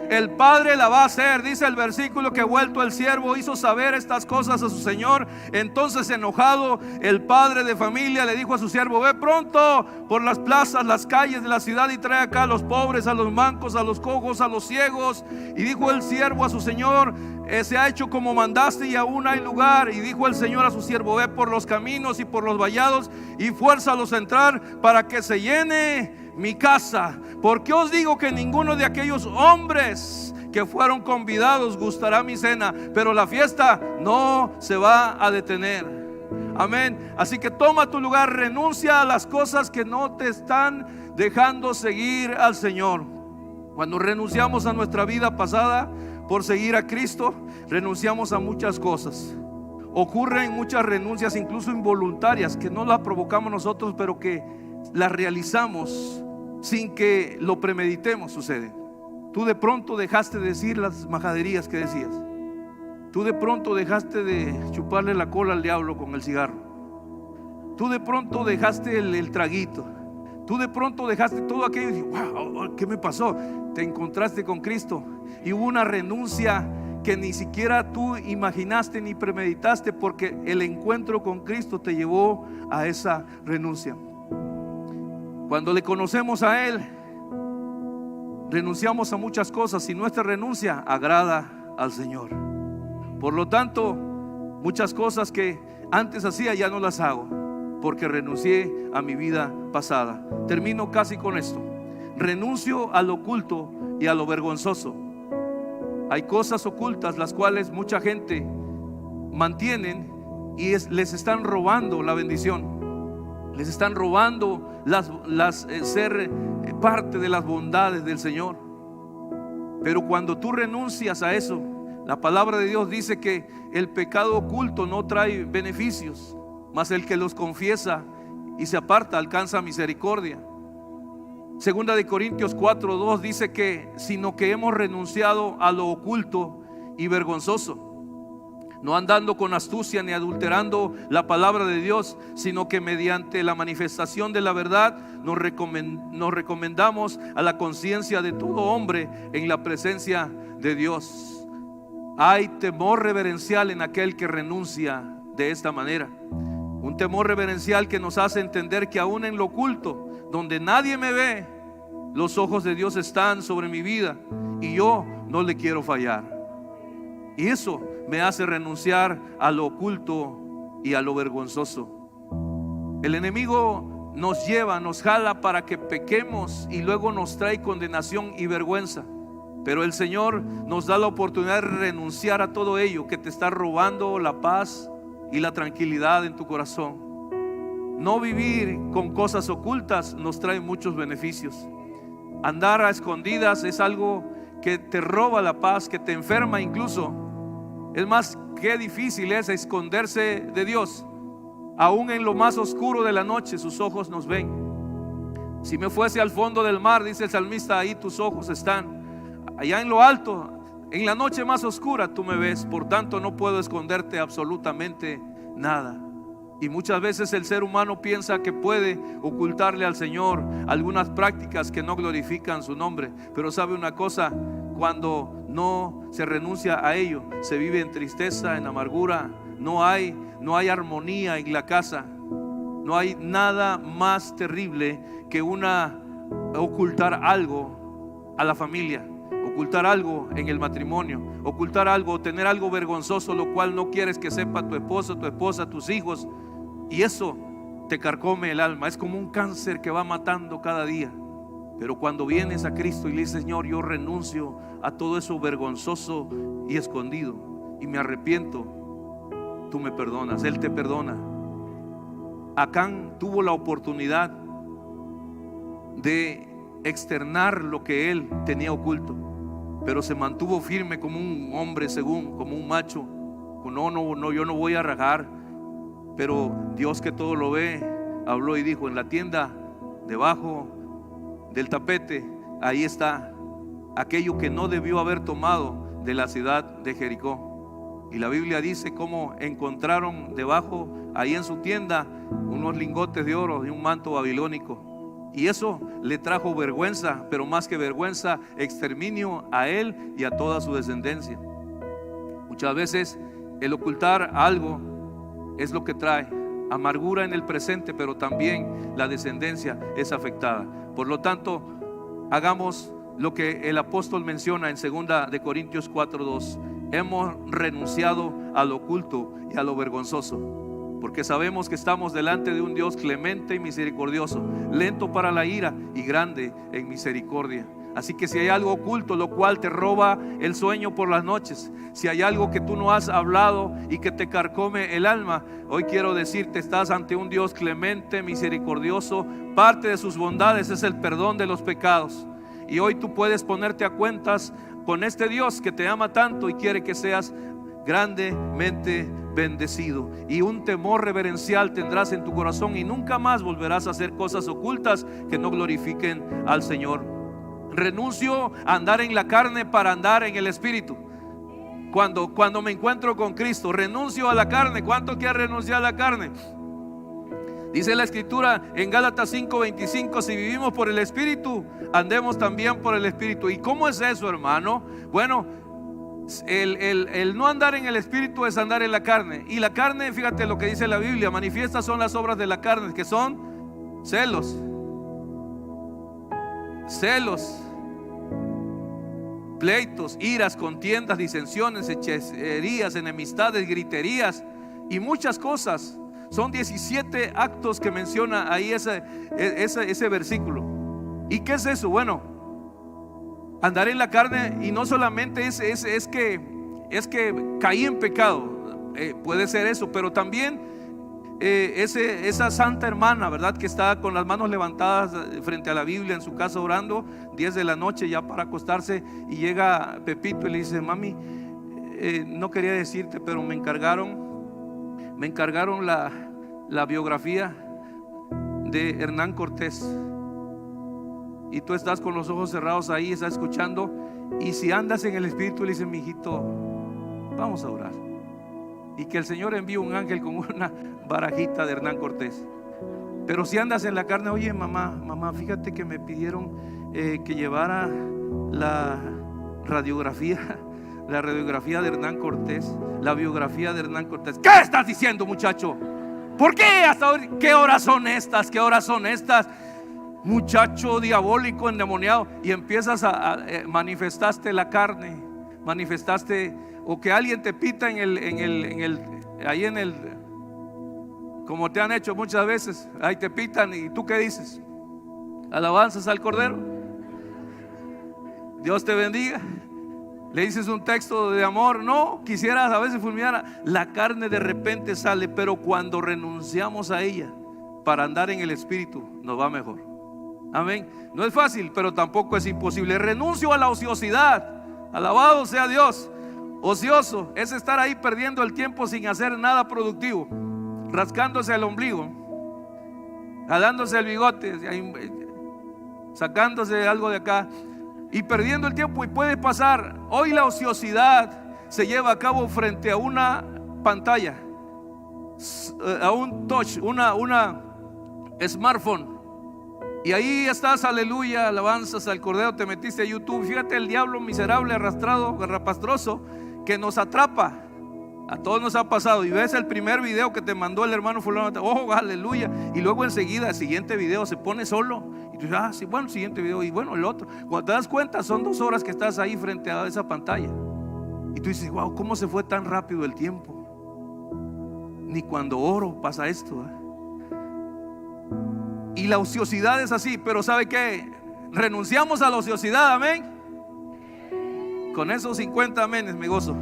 El Padre la va a hacer. Dice el versículo que vuelto el siervo hizo saber estas cosas a su señor. Entonces, enojado, el padre de familia le dijo a su siervo: ve pronto por las plazas, las calles de la ciudad y trae acá a los pobres, a los mancos, a los cojos, a los ciegos. Y dijo el siervo a su señor: se ha hecho como mandaste y aún hay lugar. Y dijo el Señor a su siervo: ve por los caminos y por los vallados y fuérzalos a entrar para que se llene mi casa, porque os digo que ninguno de aquellos hombres que fueron convidados gustará mi cena. Pero la fiesta no se va a detener. Amén. Así que toma tu lugar, renuncia a las cosas que no te están dejando seguir al Señor. Cuando renunciamos a nuestra vida pasada por seguir a Cristo, renunciamos a muchas cosas. Ocurren muchas renuncias, incluso involuntarias, que no las provocamos nosotros, pero que las realizamos sin que lo premeditemos. Sucede. Tú de pronto dejaste de decir las majaderías que decías. Tú de pronto dejaste de chuparle la cola al diablo con el cigarro. Tú de pronto dejaste el traguito. Tú de pronto dejaste todo aquello y dijiste: wow, ¿qué me pasó? Te encontraste con Cristo y hubo una renuncia que ni siquiera tú imaginaste ni premeditaste, porque el encuentro con Cristo te llevó a esa renuncia. Cuando le conocemos a Él, renunciamos a muchas cosas y nuestra renuncia agrada al Señor. Por lo tanto, muchas cosas que antes hacía ya no las hago, porque renuncié a mi vida pasada. Termino casi con esto. Renuncio a lo oculto y a lo vergonzoso. Hay cosas ocultas las cuales mucha gente mantienen y les están robando la bendición. Les están robando ser parte de las bondades del Señor. Pero cuando tú renuncias a eso, la palabra de Dios dice que el pecado oculto no trae beneficios, mas el que los confiesa y se aparta alcanza misericordia. Segunda de Corintios 4:2 dice que sino que hemos renunciado a lo oculto y vergonzoso, no andando con astucia ni adulterando la palabra de Dios, sino que mediante la manifestación de la verdad nos recomendamos a la conciencia de todo hombre en la presencia de Dios. Hay temor reverencial en aquel que renuncia de esta manera. Un temor reverencial que nos hace entender que aún en lo oculto, donde nadie me ve, los ojos de Dios están sobre mi vida y yo no le quiero fallar. Y eso me hace renunciar a lo oculto y a lo vergonzoso. El enemigo nos lleva, nos jala para que pequemos y luego nos trae condenación y vergüenza. Pero el Señor nos da la oportunidad de renunciar a todo ello que te está robando la paz, y la tranquilidad en tu corazón. No vivir con cosas ocultas nos trae muchos beneficios. Andar a escondidas es algo que te roba la paz, que te enferma incluso. Es más, qué difícil es esconderse de Dios. Aún en lo más oscuro de la noche sus ojos nos ven. Si me fuese al fondo del mar, dice el salmista, ahí tus ojos están. Allá en lo alto, en la noche más oscura tú me ves. Por tanto no puedo esconderte absolutamente nada. Y muchas veces el ser humano piensa que puede ocultarle al Señor algunas prácticas que no glorifican su nombre. Pero sabe una cosa, cuando no se renuncia a ello, se vive en tristeza, en amargura. No hay armonía en la casa. No hay nada más terrible que ocultar algo a la familia, ocultar algo en el matrimonio, ocultar algo, tener algo vergonzoso, lo cual no quieres que sepa tu esposo, tu esposa, tus hijos. Y eso te carcome el alma. Es como un cáncer que va matando cada día. Pero cuando vienes a Cristo y le dices, Señor, yo renuncio a todo eso vergonzoso y escondido y me arrepiento, tú me perdonas, Él te perdona. Acán tuvo la oportunidad de externar lo que él tenía oculto, pero se mantuvo firme como un hombre, como un macho. No, yo no voy a rajar. Pero Dios, que todo lo ve, habló y dijo: en la tienda debajo del tapete, ahí está aquello que no debió haber tomado de la ciudad de Jericó. Y la Biblia dice cómo encontraron debajo, ahí en su tienda, unos lingotes de oro y un manto babilónico. Y eso le trajo vergüenza, pero más que vergüenza, exterminio a él y a toda su descendencia. Muchas veces el ocultar algo es lo que trae amargura en el presente, pero también la descendencia es afectada. Por lo tanto, hagamos lo que el apóstol menciona en 2 de Corintios 4:2. Hemos renunciado a lo oculto y a lo vergonzoso, porque sabemos que estamos delante de un Dios clemente y misericordioso, lento para la ira y grande en misericordia. Así que si hay algo oculto, lo cual te roba el sueño por las noches, si hay algo que tú no has hablado y que te carcome el alma, hoy quiero decirte, estás ante un Dios clemente, misericordioso. Parte de sus bondades es el perdón de los pecados. Y hoy tú puedes ponerte a cuentas con este Dios que te ama tanto y quiere que seas grandemente bendecido. Y un temor reverencial tendrás en tu corazón y nunca más volverás a hacer cosas ocultas que no glorifiquen al Señor. Renuncio a andar en la carne para andar en el Espíritu. Cuando me encuentro con Cristo, renuncio a la carne. ¿Cuánto quiere renunciar a la carne? Dice la Escritura en Gálatas 5:25: si vivimos por el Espíritu, andemos también por el Espíritu. ¿Y cómo es eso, hermano? Bueno, el no andar en el Espíritu es andar en la carne. Y la carne, fíjate lo que dice la Biblia, manifiestas son las obras de la carne, que son celos, pleitos, iras, contiendas, disensiones, hechicerías, enemistades, griterías y muchas cosas. Son 17 actos que menciona ahí ese versículo. ¿Y qué es eso? Bueno, andar en la carne, y no solamente es que caí en pecado, puede ser eso, pero también esa santa hermana, ¿verdad?, que está con las manos levantadas frente a la Biblia en su casa orando, 10 de la noche ya para acostarse, y llega Pepito y le dice: mami, no quería decirte, pero me encargaron la biografía de Hernán Cortés, y tú estás con los ojos cerrados ahí, estás escuchando, y si andas en el Espíritu le dices: mijito, vamos a orar, y que el Señor envíe un ángel con una barajita de Hernán Cortés. Pero si andas en la carne: oye, mamá, fíjate que me pidieron que llevara la radiografía de Hernán Cortés, la biografía de Hernán Cortés. ¿Qué estás diciendo, muchacho? ¿Por qué hasta hoy? ¿Qué horas son estas? Muchacho diabólico, endemoniado. Y empiezas a manifestaste la carne, manifestaste, o que alguien te pita como te han hecho muchas veces, ahí te pitan, y tú ¿qué dices? Alabanzas al Cordero. Dios te bendiga. le dices un texto de amor, no, quisieras a veces fulminar, la carne de repente sale, pero cuando renunciamos a ella para andar en el Espíritu, nos va mejor. Amén. No es fácil, pero tampoco es imposible. Renuncio a la ociosidad. Alabado sea Dios. Ocioso es estar ahí perdiendo el tiempo sin hacer nada productivo, rascándose el ombligo, jalándose el bigote, sacándose algo de acá y perdiendo el tiempo. Y puede pasar. Hoy la ociosidad se lleva a cabo frente a una pantalla, a un touch, una smartphone. Y ahí estás, aleluya, alabanzas al Cordero, te metiste a YouTube. Fíjate el diablo miserable, arrastrado, garrapastroso, que nos atrapa. A todos nos ha pasado. Y ves el primer video que te mandó el hermano fulano, oh, aleluya. Y luego enseguida el siguiente video se pone solo. Y tú dices, sí, bueno, el siguiente video. Y bueno, el otro. Cuando te das cuenta, son 2 horas que estás ahí frente a esa pantalla. Y tú dices, wow, ¿cómo se fue tan rápido el tiempo? Ni cuando oro pasa esto, Y la ociosidad es así. Pero ¿sabe qué? Renunciamos a la ociosidad, amén. Con esos 50 amenes me gozo.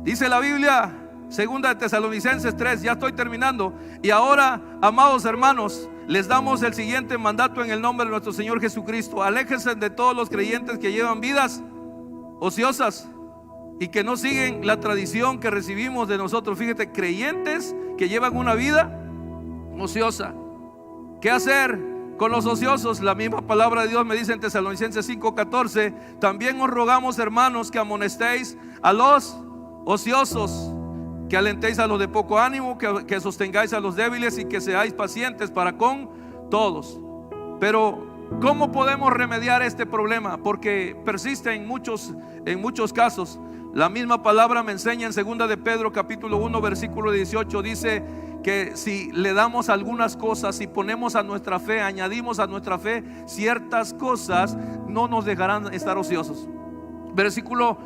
Dice la Biblia, 2 de Tesalonicenses 3, ya estoy terminando. Y ahora, amados hermanos, les damos el siguiente mandato en el nombre de nuestro Señor Jesucristo: aléjense de todos los creyentes que llevan vidas ociosas y que no siguen la tradición que recibimos de nosotros. Fíjate, creyentes que llevan una vida ociosa. ¿Qué hacer con los ociosos? La misma palabra de Dios me dice en Tesalonicenses 5:14: también os rogamos, hermanos, que amonestéis a los ociosos, que alentéis a los de poco ánimo, que sostengáis a los débiles y que seáis pacientes para con todos. Pero ¿cómo podemos remediar este problema? Porque persiste en muchos casos. La misma palabra me enseña en 2 de Pedro capítulo 1 versículo 18. Dice que si le damos algunas cosas, si ponemos a nuestra fe, añadimos a nuestra fe ciertas cosas, no nos dejarán estar ociosos. Versículo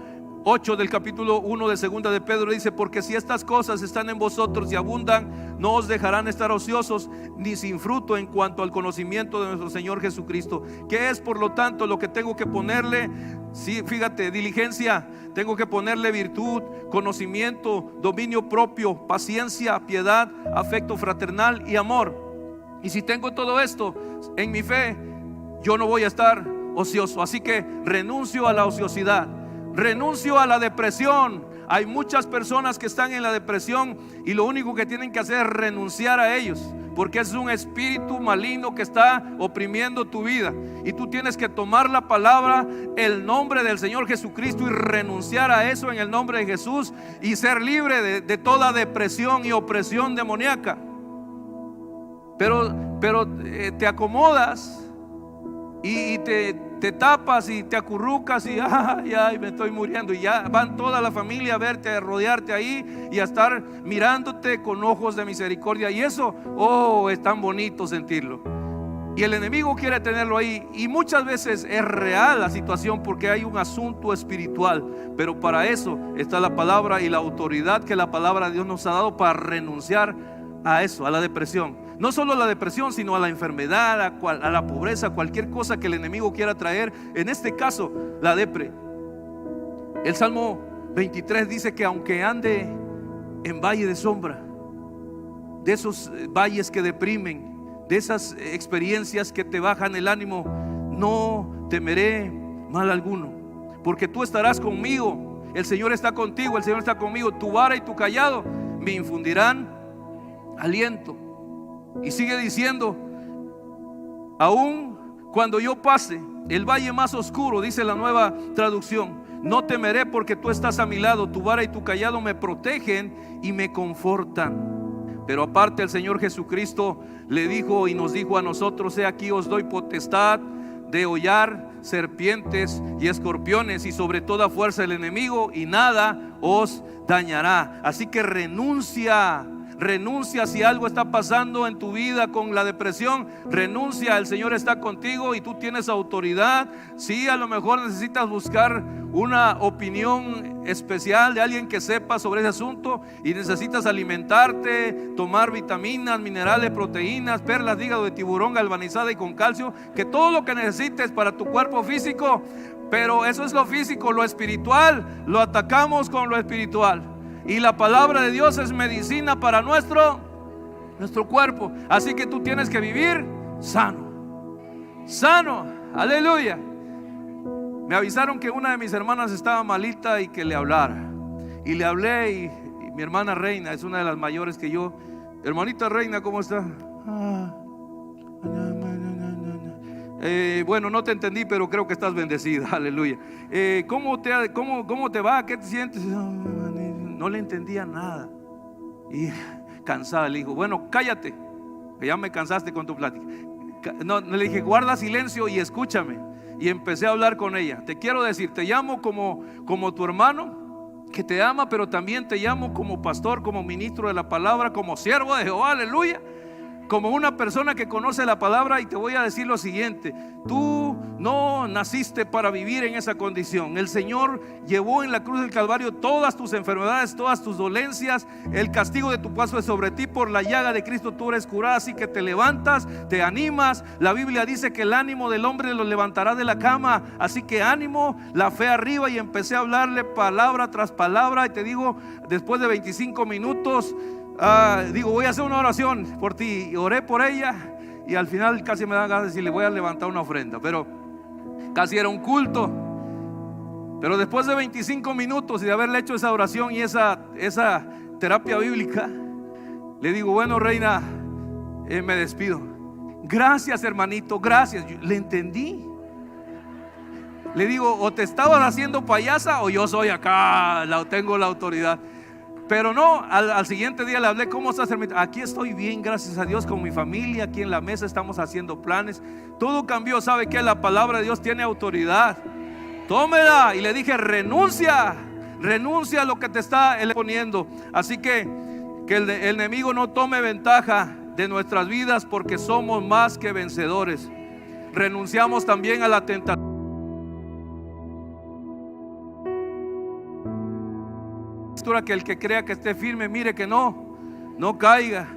8 del capítulo 1 de 2 de Pedro dice: porque si estas cosas están en vosotros y abundan, no os dejarán estar ociosos ni sin fruto en cuanto al conocimiento de nuestro Señor Jesucristo. ¿Qué es, por lo tanto, lo que tengo que ponerle? Sí, fíjate, diligencia. Tengo que ponerle virtud, conocimiento, dominio propio, paciencia, piedad, afecto fraternal y amor. Y si tengo todo esto en mi fe, yo no voy a estar ocioso. Así que renuncio a la ociosidad, renuncio a la depresión. Hay muchas personas que están en la depresión y lo único que tienen que hacer es renunciar a ellos, porque es un espíritu maligno que está oprimiendo tu vida. Y tú tienes que tomar la palabra, el nombre del Señor Jesucristo, y renunciar a eso en el nombre de Jesús, y ser libre de toda depresión y opresión demoníaca. Pero te acomodas y te tapas y te acurrucas y ay, me estoy muriendo, y ya van toda la familia a verte, a rodearte ahí y a estar mirándote con ojos de misericordia. Y eso, es tan bonito sentirlo. Y el enemigo quiere tenerlo ahí, y muchas veces es real la situación porque hay un asunto espiritual. Pero para eso está la palabra y la autoridad que la palabra de Dios nos ha dado para renunciar a eso, a la depresión. No solo a la depresión, sino a la enfermedad, a la pobreza, cualquier cosa que el enemigo quiera traer. En este caso, la depre. El Salmo 23 dice que aunque ande en valle de sombra, de esos valles que deprimen, de esas experiencias que te bajan el ánimo, no temeré mal alguno, porque tú estarás conmigo. El Señor está contigo, el Señor está conmigo. Tu vara y tu callado me infundirán aliento. Y sigue diciendo: aún cuando yo pase el valle más oscuro, dice la Nueva Traducción, no temeré, porque tú estás a mi lado. Tu vara y tu callado me protegen y me confortan. Pero aparte, el Señor Jesucristo le dijo y nos dijo a nosotros: he aquí os doy potestad de hollar serpientes y escorpiones, y sobre toda fuerza del enemigo, y nada os dañará. Así que renuncia si algo está pasando en tu vida con la depresión. Renuncia, el Señor está contigo y tú tienes autoridad. Sí, a lo mejor necesitas buscar una opinión especial de alguien que sepa sobre ese asunto, y necesitas alimentarte, tomar vitaminas, minerales, proteínas, perlas de hígado de tiburón galvanizada y con calcio, que todo lo que necesites para tu cuerpo físico, Pero eso es lo físico. Lo espiritual lo atacamos con lo espiritual. Y la palabra de Dios es medicina para nuestro cuerpo. Así que tú tienes que vivir sano, aleluya. Me avisaron que una de mis hermanas estaba malita y que le hablara. Y le hablé y mi hermana Reina es una de las mayores que yo. Hermanita Reina, ¿cómo está? Bueno, no te entendí, pero creo que estás bendecida, aleluya. ¿Cómo te va? ¿Qué te sientes? No le entendía nada. Y cansada le dijo, bueno, cállate, que ya me cansaste con tu plática. No, le dije, guarda silencio y escúchame. Y empecé a hablar con ella. Te quiero decir, te llamo como tu hermano que te ama, pero también te llamo como pastor, como ministro de la palabra, como siervo de Jehová, aleluya, como una persona que conoce la palabra. Y te voy a decir lo siguiente: tú no naciste para vivir en esa condición. El Señor llevó en la cruz del Calvario todas tus enfermedades, todas tus dolencias. El castigo de tu paso es sobre ti. Por la llaga de Cristo tú eres curada. Así que te levantas, te animas. La Biblia dice que el ánimo del hombre lo levantará de la cama. Así que ánimo, la fe arriba. Y empecé a hablarle palabra tras palabra. Y te digo, después de 25 minutos voy a hacer una oración por ti. Y oré por ella y al final casi me dan ganas de decirle, voy a levantar una ofrenda, pero casi era un culto. Pero después de 25 minutos y de haberle hecho esa oración y esa terapia bíblica, le digo, bueno, Reina, me despido. Gracias, hermanito, gracias. Le entendí. Le digo, o te estabas haciendo payasa o yo soy acá, tengo la autoridad. Pero no, al siguiente día le hablé, ¿cómo estás, hermanito? Aquí estoy bien, gracias a Dios, con mi familia, aquí en la mesa estamos haciendo planes. Todo cambió. ¿Sabe qué? La palabra de Dios tiene autoridad. Tómela. Y le dije, renuncia a lo que te está poniendo. Así que el enemigo no tome ventaja de nuestras vidas, porque somos más que vencedores. Renunciamos también a la tentación. Que el que crea que esté firme, mire que no caiga.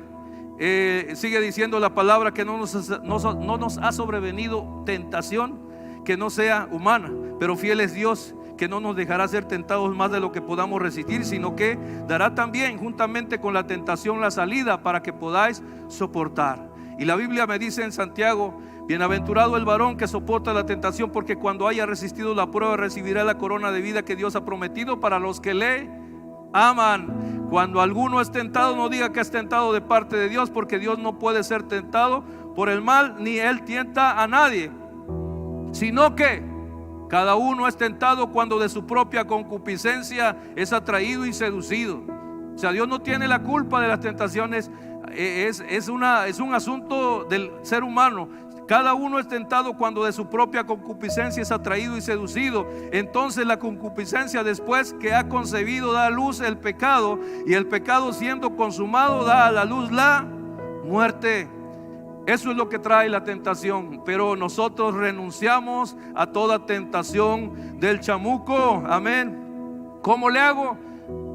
Sigue diciendo la palabra que no nos ha sobrevenido tentación que no sea humana, pero fiel es Dios, que no nos dejará ser tentados más de lo que podamos resistir, sino que dará también juntamente con la tentación la salida para que podáis soportar. Y la Biblia me dice en Santiago, bienaventurado el varón que soporta la tentación, porque cuando haya resistido la prueba recibirá la corona de vida que Dios ha prometido para los que le aman. Cuando alguno es tentado, no diga que es tentado de parte de Dios, porque Dios no puede ser tentado por el mal, ni Él tienta a nadie, sino que cada uno es tentado cuando de su propia concupiscencia es atraído y seducido. O sea, Dios no tiene la culpa de las tentaciones. Es un asunto del ser humano. Cada uno es tentado cuando de su propia concupiscencia es atraído y seducido. Entonces la concupiscencia, después que ha concebido, da a luz el pecado, y el pecado, siendo consumado, da a la luz la muerte. Eso es lo que trae la tentación. Pero nosotros renunciamos a toda tentación del chamuco. Amén. ¿Cómo le hago?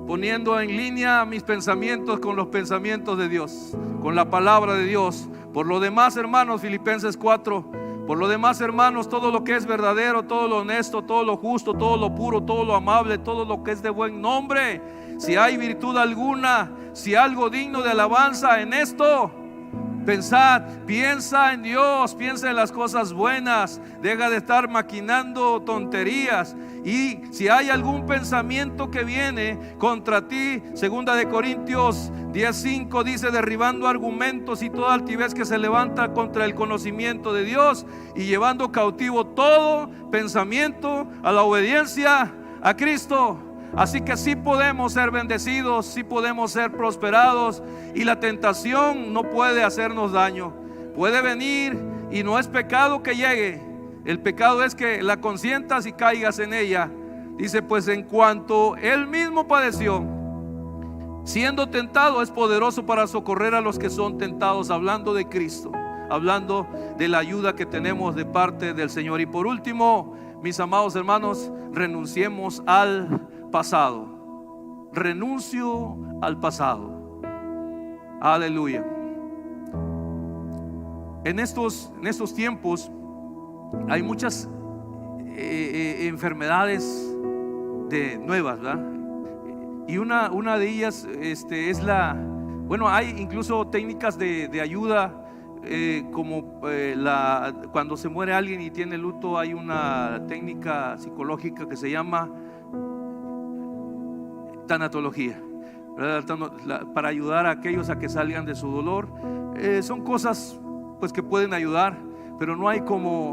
Poniendo en línea mis pensamientos con los pensamientos de Dios, con la palabra de Dios. Por lo demás, hermanos, Filipenses 4, por lo demás, hermanos, todo lo que es verdadero, todo lo honesto, todo lo justo, todo lo puro, todo lo amable, todo lo que es de buen nombre, si hay virtud alguna, si algo digno de alabanza, en esto pensad. Piensa en Dios, piensa en las cosas buenas, deja de estar maquinando tonterías. Y si hay algún pensamiento que viene contra ti, 2 Corintios 10:5 dice, derribando argumentos y toda altivez que se levanta contra el conocimiento de Dios, y llevando cautivo todo pensamiento a la obediencia a Cristo. Así que sí podemos ser bendecidos, sí podemos ser prosperados, y la tentación no puede hacernos daño. Puede venir y no es pecado que llegue. El pecado es que la consientas y caigas en ella. Dice, pues en cuanto Él mismo padeció, siendo tentado, es poderoso para socorrer a los que son tentados. Hablando de Cristo, hablando de la ayuda que tenemos de parte del Señor. Y por último, mis amados hermanos, renunciemos al pasado. Renuncio al pasado. Aleluya. En estos tiempos hay muchas enfermedades nuevas, ¿verdad? Y una de ellas es bueno, hay incluso técnicas de ayuda, como cuando se muere alguien y tiene luto, hay una técnica psicológica que se llama tanatología, ¿verdad? Para ayudar a aquellos a que salgan de su dolor. Son cosas pues que pueden ayudar, pero no hay como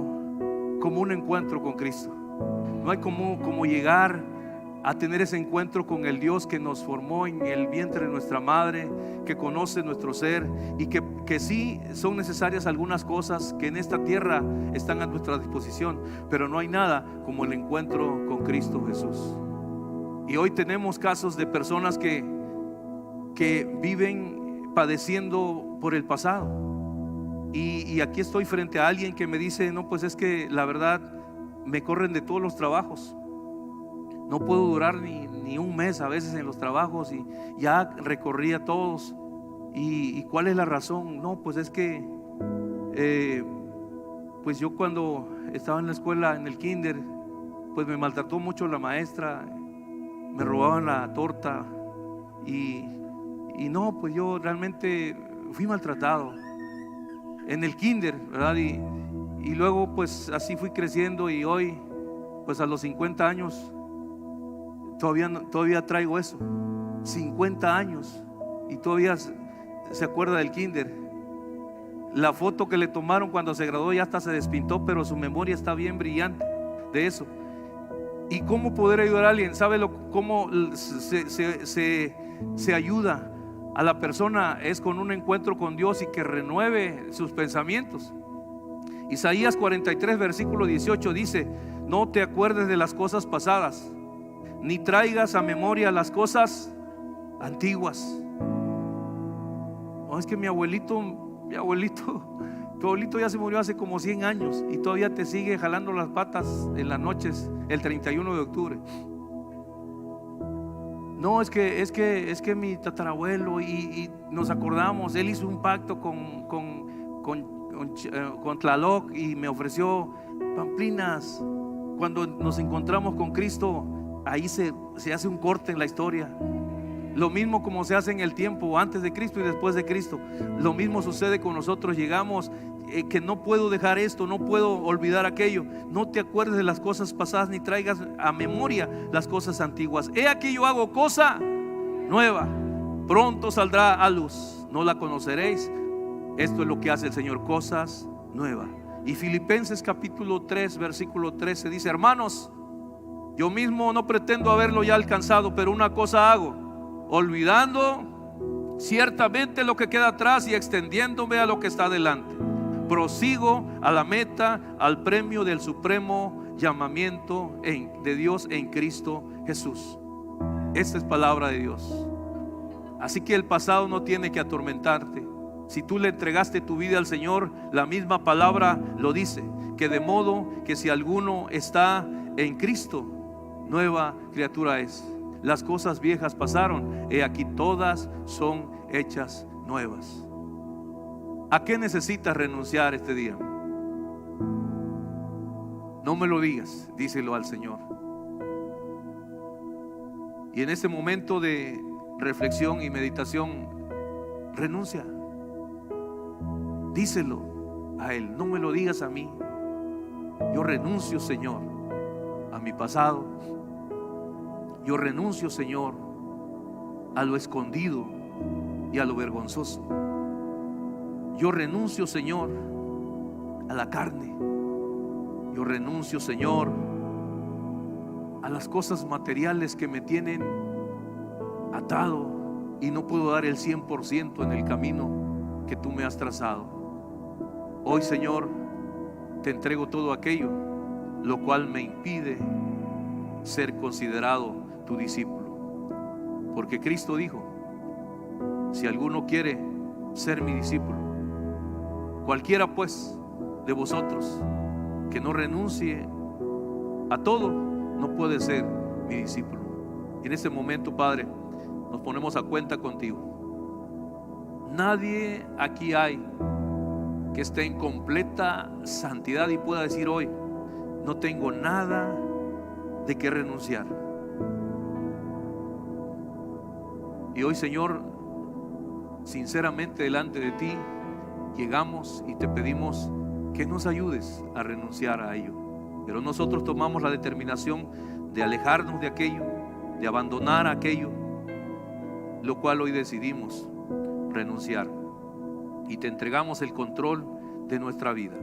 un encuentro con Cristo. No hay como llegar a tener ese encuentro con el Dios que nos formó en el vientre de nuestra madre, que conoce nuestro ser, y que sí son necesarias algunas cosas que en esta tierra están a nuestra disposición, pero no hay nada como el encuentro con Cristo Jesús. Y hoy tenemos casos de personas que viven padeciendo por el pasado, y aquí estoy frente a alguien que me dice: no, pues es que la verdad me corren de todos los trabajos. No puedo durar ni un mes a veces en los trabajos, y ya recorrí a todos. ¿Y cuál es la razón? No, pues es que pues yo cuando estaba en la escuela, en el kinder, pues me maltrató mucho la maestra, me robaban la torta, y no, pues yo realmente fui maltratado en el kinder, ¿verdad? Y luego pues así fui creciendo, y hoy pues a los 50 años todavía traigo eso. 50 años y todavía se acuerda del kinder. La foto que le tomaron cuando se graduó ya hasta se despintó, pero su memoria está bien brillante de eso. ¿Y cómo poder ayudar a alguien? ¿Sabe cómo se ayuda a la persona? Es con un encuentro con Dios y que renueve sus pensamientos. Isaías 43 versículo 18 dice: no te acuerdes de las cosas pasadas, ni traigas a memoria las cosas antiguas. No, es que mi abuelito, tu abuelito ya se murió hace como 100 años y todavía te sigue jalando las patas en las noches, el 31 de octubre. No, es que mi tatarabuelo, y nos acordamos, él hizo un pacto con Tlaloc y me ofreció pamplinas. Cuando nos encontramos con Cristo, ahí se hace un corte en la historia. Lo mismo como se hace en el tiempo antes de Cristo y después de Cristo, lo mismo sucede con nosotros. Llegamos que no puedo dejar esto, no puedo olvidar aquello. No te acuerdes de las cosas pasadas, ni traigas a memoria las cosas antiguas. He aquí yo hago cosa nueva, pronto saldrá a luz, no la conoceréis. Esto es lo que hace el Señor, cosas nuevas. Y Filipenses capítulo 3 versículo 13 dice: hermanos, yo mismo no pretendo haberlo ya alcanzado, pero una cosa hago, olvidando ciertamente lo que queda atrás y extendiéndome a lo que está delante, prosigo a la meta, al premio del supremo llamamiento de Dios en Cristo Jesús. Esta es palabra de Dios. Así que el pasado no tiene que atormentarte. Si tú le entregaste tu vida al Señor, la misma palabra lo dice, que de modo que si alguno está en Cristo, nueva criatura es. Las cosas viejas pasaron, he aquí todas son hechas nuevas. ¿A qué necesitas renunciar este día? No me lo digas, díselo al Señor. Y en este momento de reflexión y meditación, renuncia. Díselo a Él, no me lo digas a mí. Yo renuncio, Señor, a mi pasado. Yo renuncio, Señor, a lo escondido y a lo vergonzoso. Yo renuncio, Señor, a la carne. Yo renuncio, Señor, a las cosas materiales que me tienen atado y no puedo dar el 100% en el camino que tú me has trazado. Hoy, Señor, te entrego todo aquello lo cual me impide ser considerado tu discípulo. Porque Cristo dijo: si alguno quiere ser mi discípulo, cualquiera pues de vosotros que no renuncie a todo, no puede ser mi discípulo. Y en este momento, Padre, nos ponemos a cuenta contigo. Nadie aquí hay que esté en completa santidad y pueda decir hoy: no tengo nada de qué renunciar. Y hoy, Señor, sinceramente delante de ti llegamos y te pedimos que nos ayudes a renunciar a ello. Pero nosotros tomamos la determinación de alejarnos de aquello, de abandonar aquello, lo cual hoy decidimos renunciar, y te entregamos el control de nuestra vida.